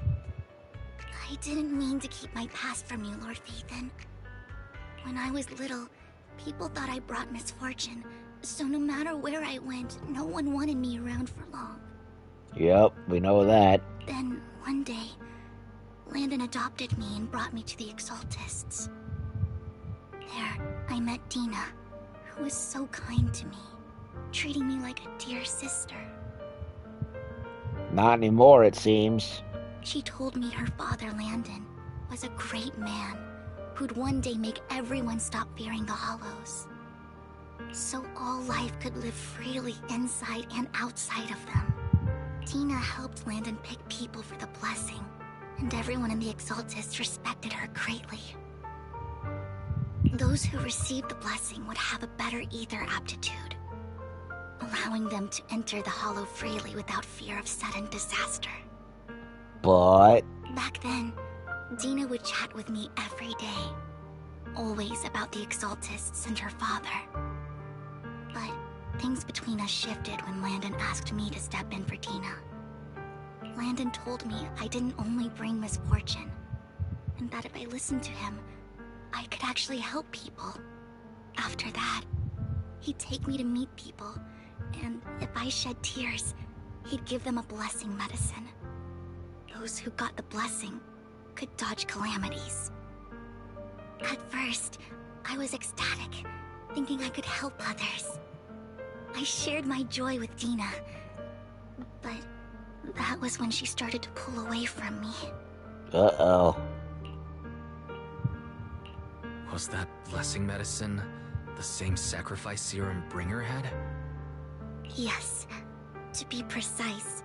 I didn't mean to keep my past from you, Lord Vathan. When I was little, people thought I brought misfortune, so no matter where I went, no one wanted me around for long. Yep, we know that. Then, one day, Landon adopted me and brought me to the Exaltists. There, I met Dina, who was so kind to me, treating me like a dear sister. Not anymore, it seems. She told me her father, Landon, was a great man who'd one day make everyone stop fearing the Hollows. So all life could live freely inside and outside of them. Tina helped Landon pick people for the blessing, and everyone in the Exaltists respected her greatly. Those who received the blessing would have a better ether aptitude, allowing them to enter the Hollow freely without fear of sudden disaster. But... Back then, Dina would chat with me every day, always about the Exaltists and her father. But things between us shifted when Landon asked me to step in for Dina. Landon told me I didn't only bring misfortune, and that if I listened to him, I could actually help people. After that, he'd take me to meet people, and if I shed tears, he'd give them a blessing medicine. Those who got the blessing could dodge calamities. At first, I was ecstatic, thinking I could help others. I shared my joy with Dina, but that was when she started to pull away from me. Uh-oh. Was that blessing medicine the same sacrifice serum Bringer had? Yes. To be precise,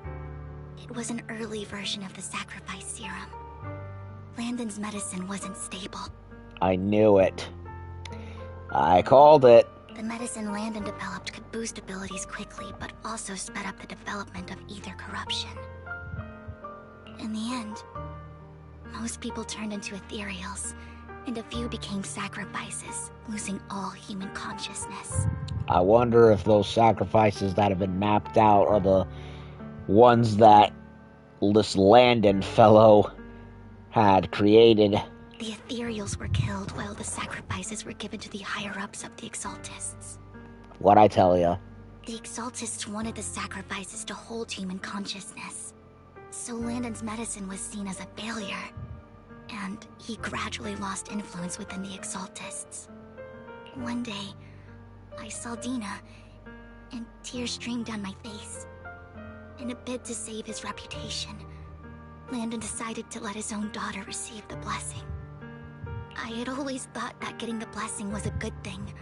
it was an early version of the sacrifice serum. Landon's medicine wasn't stable. I knew it. I called it. The medicine Landon developed could boost abilities quickly, but also sped up the development of ether corruption. In the end, most people turned into ethereals, and a few became sacrifices, losing all human consciousness. I wonder if those sacrifices that have been mapped out are the ones that this Landon fellow had created. The ethereals were killed while the sacrifices were given to the higher-ups of the Exaltists. What'd I tell ya? The Exaltists wanted the sacrifices to hold human consciousness, so Landon's medicine was seen as a failure, and he gradually lost influence within the Exaltists. One day, I saw Dina, and tears streamed down my face. In a bid to save his reputation, Landon decided to let his own daughter receive the blessing. I had always thought that getting the blessing was a good thing,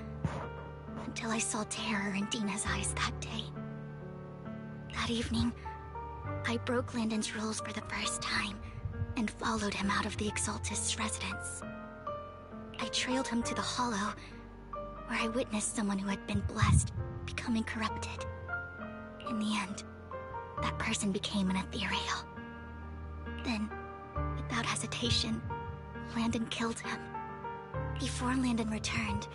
until I saw terror in Dina's eyes that day. That evening, I broke Landon's rules for the first time, and followed him out of the Exaltist's residence. I trailed him to the Hollow, where I witnessed someone who had been blessed becoming corrupted. In the end, that person became an ethereal. Then, without hesitation, Landon killed him. Before Landon returned,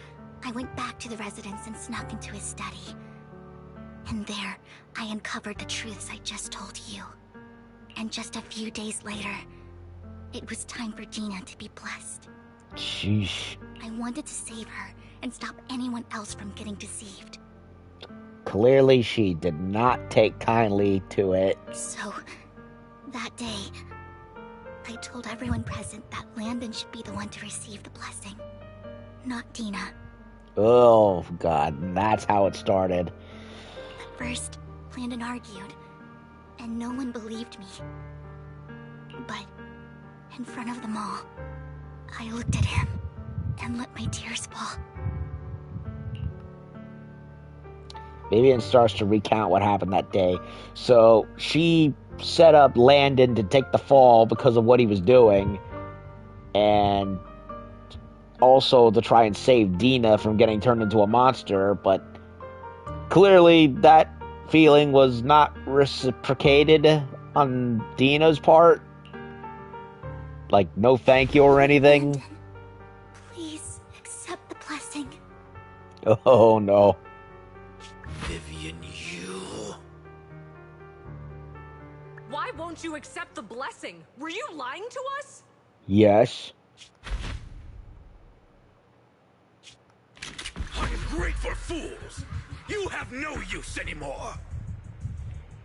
I went back to the residence and snuck into his study. And there, I uncovered the truths I just told you. And just a few days later, it was time for Dina to be blessed. Sheesh. I wanted to save her and stop anyone else from getting deceived. Clearly she did not take kindly to it. So, that day, I told everyone present that Landon should be the one to receive the blessing, not Dina. Oh, God, that's how it started. At first, Landon argued, and no one believed me. But, in front of them all, I looked at him and let my tears fall. Vivian starts to recount what happened that day. So she set up Landon to take the fall because of what he was doing, and also to try and save Dina from getting turned into a monster, but clearly that feeling was not reciprocated on Dina's part. Like, no thank you or anything. Landon, please accept the blessing. Oh no. Vivian, you... Why won't you accept the blessing? Were you lying to us? Yes. Ungrateful fools! You have no use anymore!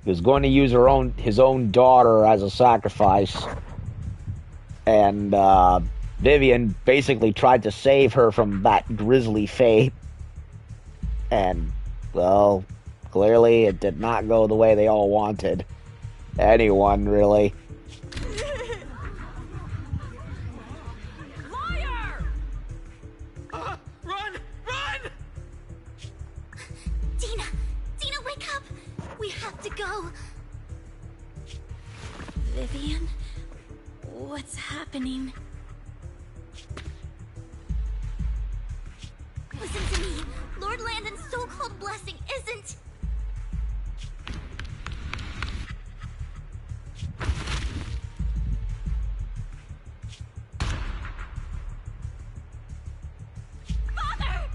He was going to use his own daughter as a sacrifice. And Vivian basically tried to save her from that grisly fate. And, well, clearly it did not go the way they all wanted. Anyone, really. Liar! Run! Run! Dina! Dina, wake up! We have to go! Vivian? What's happening? Listen to me! Lord Landon's so-called blessing isn't... Father!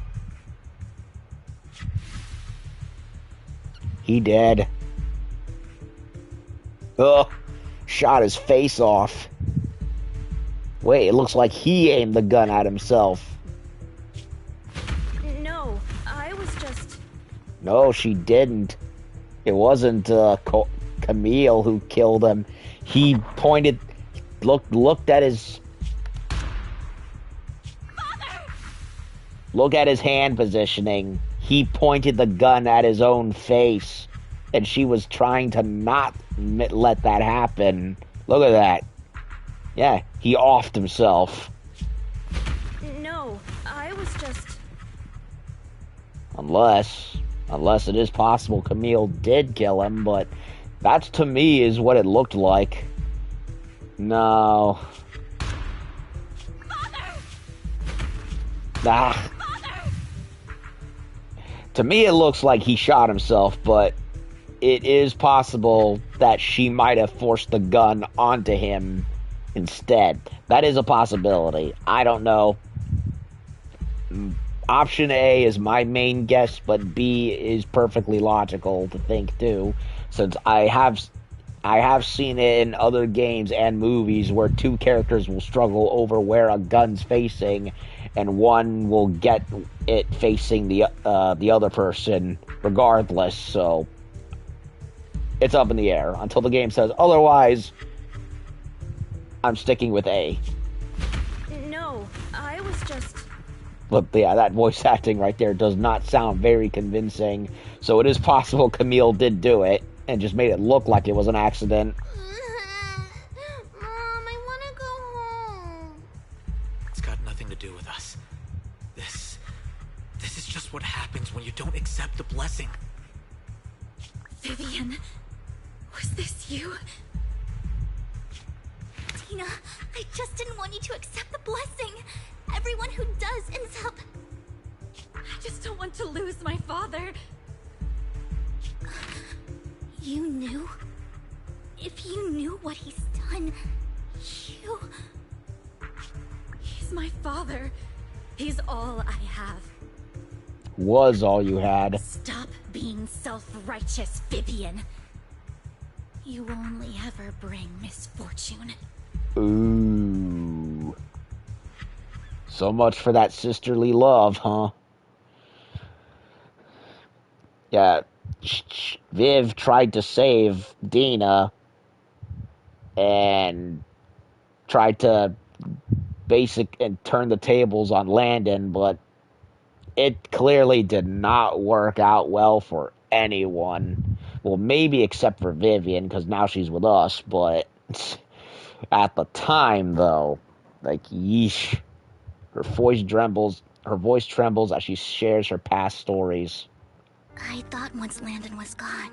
He did. Ugh. Shot his face off. Wait, it looks like he aimed the gun at himself. No, I was just... No, she didn't. It wasn't Camille who killed him. He pointed, looked at his... Father! Look at his hand positioning. He pointed the gun at his own face. And she was trying to not let that happen. Look at that. Yeah, he offed himself. No, I was just... Unless it is possible Camille did kill him, but that's to me is what it looked like. No. Father! Ah. Father! To me, it looks like he shot himself, but it is possible that she might have forced the gun onto him instead. That is a possibility. I don't know. Option A is my main guess, but B is perfectly logical to think too, since I have seen it in other games and movies where two characters will struggle over where a gun's facing, and one will get it facing the other person regardless. So it's up in the air until the game says otherwise. I'm sticking with A. No, I was just... But yeah, that voice acting right there does not sound very convincing. So it is possible Camille did do it and just made it look like it was an accident. Mom, I want to go home. It's got nothing to do with us. This is just what happens when you don't accept the blessing. Vivian, was this you? Tina, I just didn't want you to accept the blessing. Everyone who does ends up... I just don't want to lose my father. You knew? If you knew what he's done, you... He's my father. He's all I have. Was all you had. Stop being self-righteous, Vivian. You only ever bring misfortune. Ooh. So much for that sisterly love, huh? Yeah, Viv tried to save Dina and tried to turn the tables on Landon, but it clearly did not work out well for anyone. Well, maybe except for Vivian, because now she's with us, but at the time, though, like, yeesh. Her voice trembles as she shares her past stories. I thought once Landon was gone,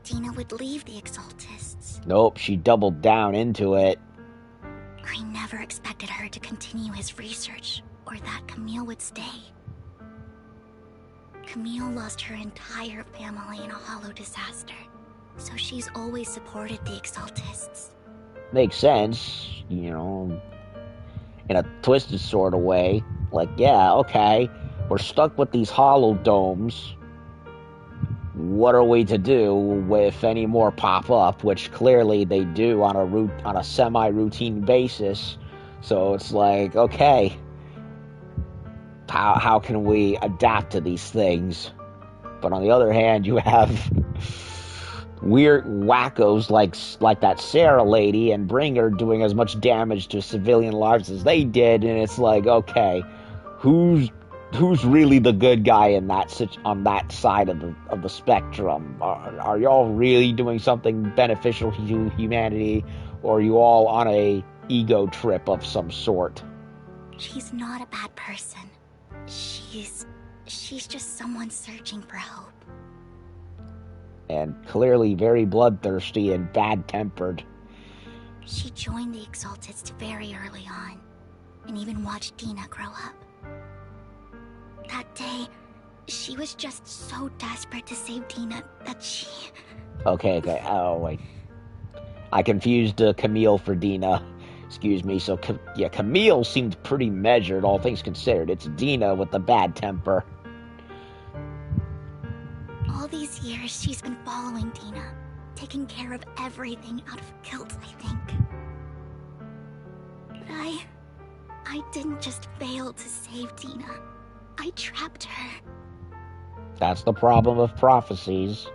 Dina would leave the Exaltists. Nope, she doubled down into it. I never expected her to continue his research, or that Camille would stay. Camille lost her entire family in a hollow disaster, so she's always supported the Exaltists. Makes sense, you know, in a twisted sort of way. Like, yeah, okay, we're stuck with these hollow domes. What are we to do if any more pop up? Which clearly they do on a semi-routine basis. So it's like, okay, how can we adapt to these things? But on the other hand, you have weird wackos like that Sarah lady and Bringer doing as much damage to civilian lives as they did, and it's like, okay, who's really the good guy in on that side of the spectrum? Are y'all really doing something beneficial to humanity, or are you all on a ego trip of some sort? She's not a bad person. She's just someone searching for hope. And clearly very bloodthirsty and bad-tempered. She joined the Exaltists very early on, and even watched Dina grow up. That day, she was just so desperate to save Dina that she... Okay, oh wait. I confused Camille for Dina. Excuse me, so yeah, Camille seemed pretty measured, all things considered. It's Dina with the bad temper. All these years, she's been following Dina, taking care of everything out of guilt, I think. But I didn't just fail to save Dina. I trapped her. That's the problem of prophecies.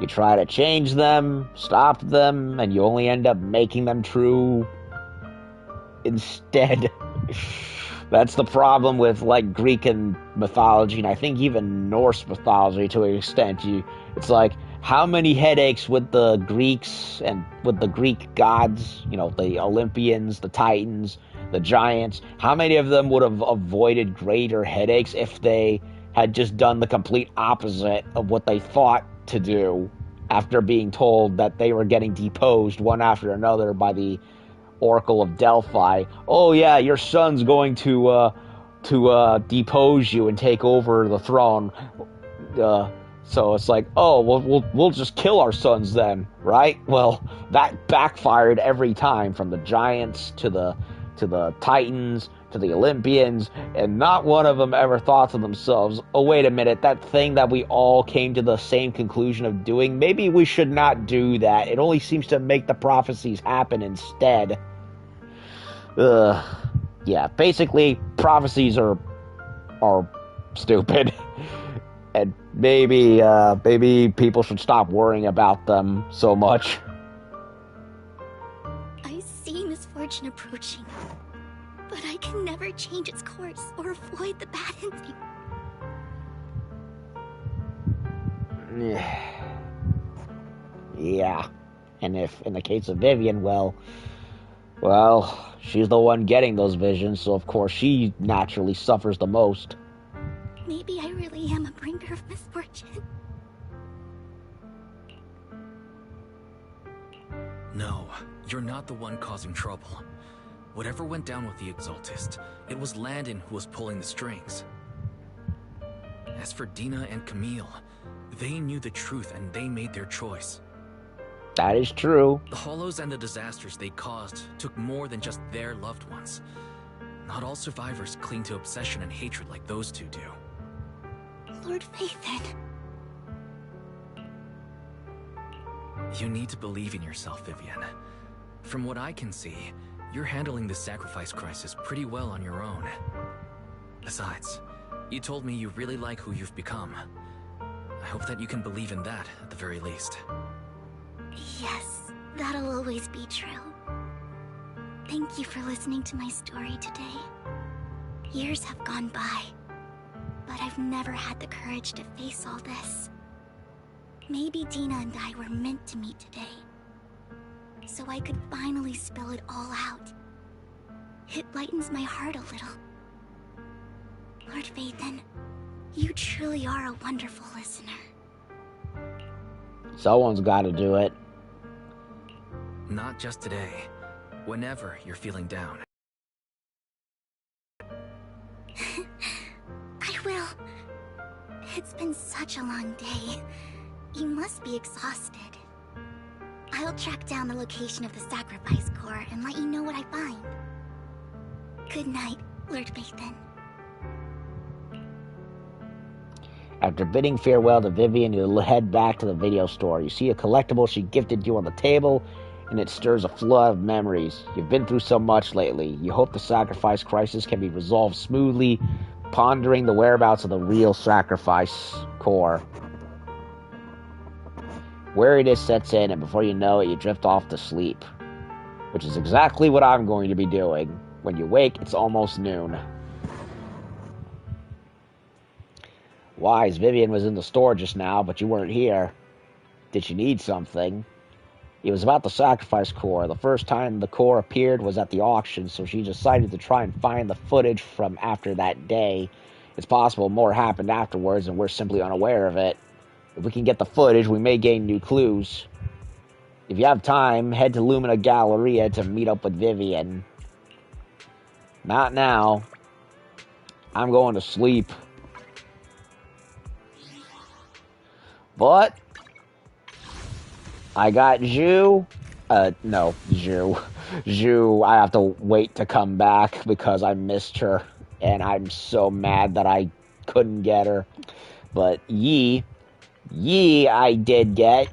You try to change them, stop them, and you only end up making them true instead. That's the problem with, like, Greek and mythology, and I think even Norse mythology to an extent. It's like, how many headaches with the Greeks and with the Greek gods, you know, the Olympians, the Titans, the giants, how many of them would have avoided greater headaches if they had just done the complete opposite of what they thought to do after being told that they were getting deposed one after another by the Oracle of Delphi? Oh yeah, your son's going to depose you and take over the throne. So it's like, oh, we'll just kill our sons then, right? Well, that backfired every time, from the Giants to the Titans to the Olympians, and not one of them ever thought to themselves, oh, wait a minute, that thing that we all came to the same conclusion of doing, maybe we should not do that. It only seems to make the prophecies happen instead. Yeah, basically, prophecies are stupid. And maybe people should stop worrying about them so much. I see misfortune approaching, but I can never change its course or avoid the bad ending. Yeah. And if, in the case of Vivian, well, she's the one getting those visions, so of course she naturally suffers the most. Maybe I really am a bringer of misfortune. No, you're not the one causing trouble. Whatever went down with the Exaltist, it was Landon who was pulling the strings. As for Dina and Camille, they knew the truth and they made their choice. That is true. The Hollows and the disasters they caused took more than just their loved ones. Not all survivors cling to obsession and hatred like those two do. Lord Vathan. You need to believe in yourself, Vivian. From what I can see, you're handling this sacrifice crisis pretty well on your own. Besides, you told me you really like who you've become. I hope that you can believe in that, at the very least. Yes, that'll always be true. Thank you for listening to my story today. Years have gone by, but I've never had the courage to face all this. Maybe Dina and I were meant to meet today, so I could finally spill it all out. It lightens my heart a little. Lord Vathan, you truly are a wonderful listener. Someone's got to do it. Not just today. Whenever you're feeling down. I will. It's been such a long day. You must be exhausted. I'll track down the location of the Sacrifice Core and let you know what I find. Good night, Lord Vathan. After bidding farewell to Vivian, you head back to the video store. You see a collectible she gifted you on the table, and it stirs a flood of memories. You've been through so much lately. You hope the sacrifice crisis can be resolved smoothly, pondering the whereabouts of the real sacrifice core. Weariness sets in, and before you know it, you drift off to sleep. Which is exactly what I'm going to be doing. When you wake, it's almost noon. Wise, Vivian was in the store just now, but you weren't here. Did she need something? It was about the sacrifice core. The first time the core appeared was at the auction, so she decided to try and find the footage from after that day. It's possible more happened afterwards, and we're simply unaware of it. If we can get the footage, we may gain new clues. If you have time, head to Lumina Galleria to meet up with Vivian. Not now. I'm going to sleep. But I got Zhu. No, Zhu. Zhu, I have to wait to come back because I missed her. And I'm so mad that I couldn't get her. But Yi, I did get.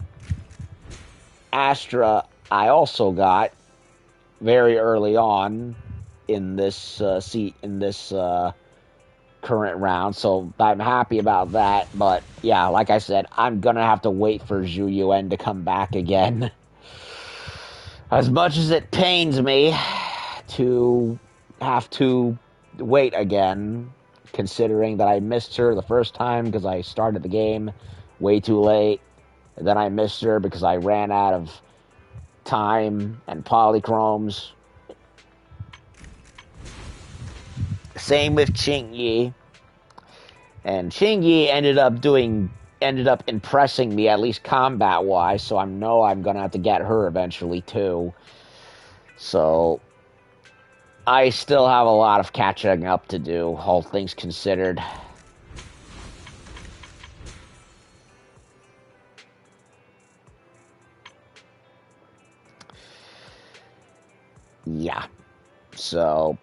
Astra, I also got very early on in this current round, so I'm happy about that. But yeah, like I said, I'm gonna have to wait for Zhu Yuan to come back again. As much as it pains me to have to wait again, considering that I missed her the first time because I started the game way too late, and then I missed her because I ran out of time and polychromes. Same with Qingyi. And Qingyi ended up impressing me, at least combat-wise, so I know I'm gonna have to get her eventually, too. So I still have a lot of catching up to do, all things considered. yeah. So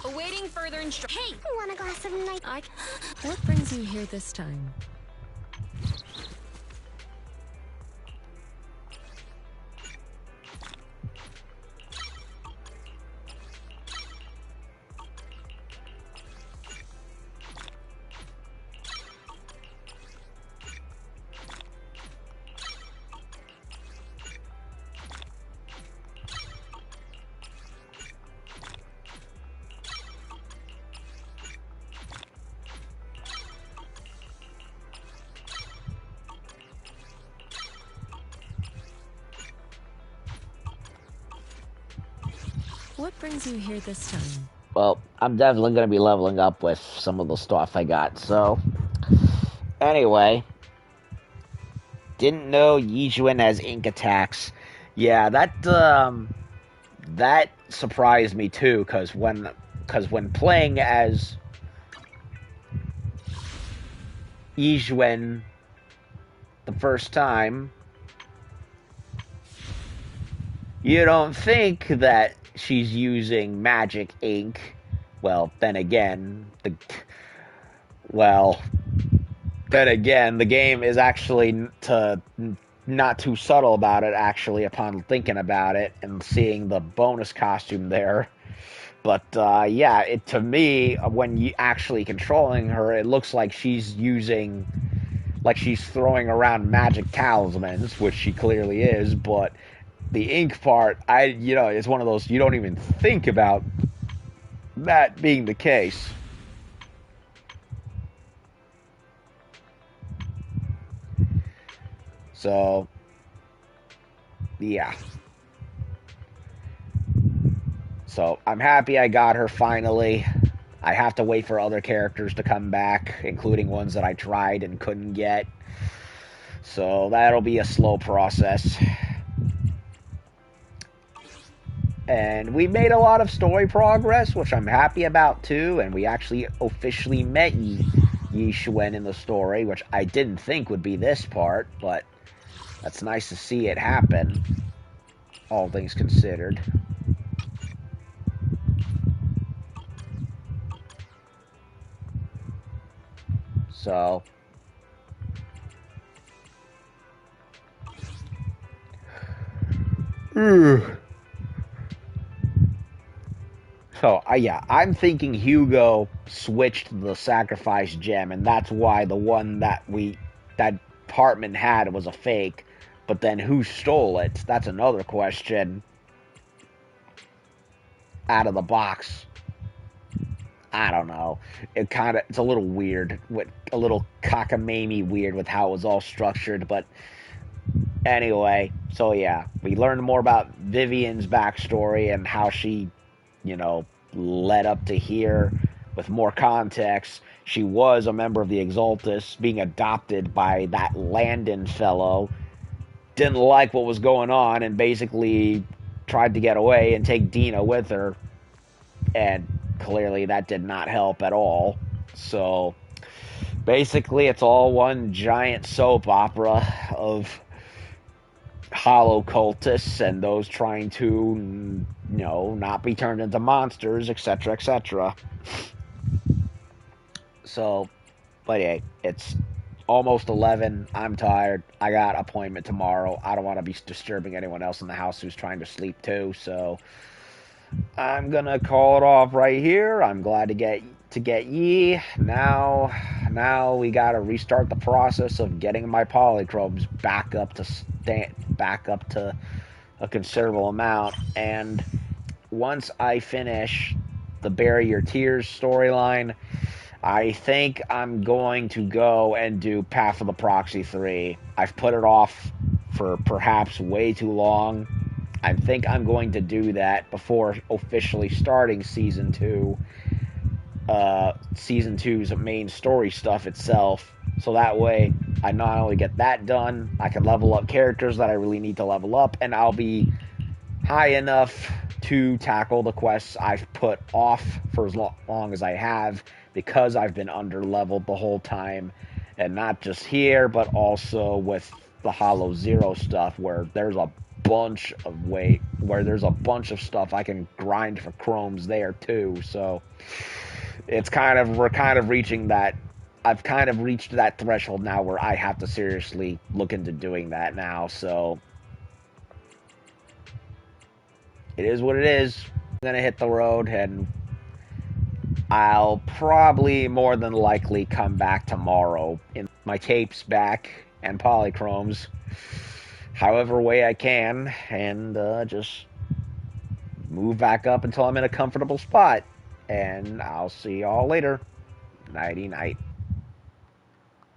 Awaiting further instruction. Hey, want a glass of night? What brings you here this time? What brings you here this time? well, I'm definitely going to be leveling up with some of the stuff I got. So, anyway, didn't know Yijuan has ink attacks. Yeah, that surprised me too, because when playing as Yijuan the first time, you don't think that she's using magic ink. Well, then again, the game is actually not too subtle about it, actually, upon thinking about it and seeing the bonus costume there. But, yeah, to me, when you actually controlling her, it looks like she's throwing around magic talismans, which she clearly is, but the ink part, it's one of those, you don't even think about that being the case. So, yeah. So, I'm happy I got her finally. I have to wait for other characters to come back, including ones that I tried and couldn't get. So, that'll be a slow process. And we made a lot of story progress, which I'm happy about too, and we actually officially met Yijuan in the story, which I didn't think would be this part, but that's nice to see it happen, all things considered. So, yeah, I'm thinking Hugo switched the sacrifice gem, and that's why the one that Hartman had was a fake. But then who stole it? That's another question. Out of the box. I don't know. It's a little weird, a little cockamamie weird with how it was all structured, but anyway, so yeah, we learned more about Vivian's backstory and how she, led up to here with more context. She was a member of the Exaltus, being adopted by that Landon fellow. Didn't like what was going on and basically tried to get away and take Dina with her. And clearly that did not help at all. So basically it's all one giant soap opera of hollow cultists and those trying to, not be turned into monsters, etc., etc. So, but yeah, it's almost 11. I'm tired. I got an appointment tomorrow. I don't want to be disturbing anyone else in the house who's trying to sleep too, so I'm gonna call it off right here. I'm glad to get Yi. Now we gotta restart the process of getting my polychromes back up to a considerable amount. And once I finish the Bury Your Tears storyline, I think I'm going to go and do Path of the Proxy 3. I've put it off for perhaps way too long. I think I'm going to do that before officially starting Season 2. Season 2's main story stuff itself. So that way, I not only get that done, I can level up characters that I really need to level up, and I'll be high enough to tackle the quests I've put off for as long as I have, because I've been under-leveled the whole time. And not just here, but also with the Hollow Zero stuff, where there's a bunch of stuff I can grind for chromes there too. So we're kind of reaching that. I've kind of reached that threshold now where I have to seriously look into doing that now. So it is what it is. I'm gonna hit the road, and I'll probably more than likely come back tomorrow in my tapes back and polychromes, however way I can, and just move back up until I'm in a comfortable spot. And I'll see y'all later. Nighty night.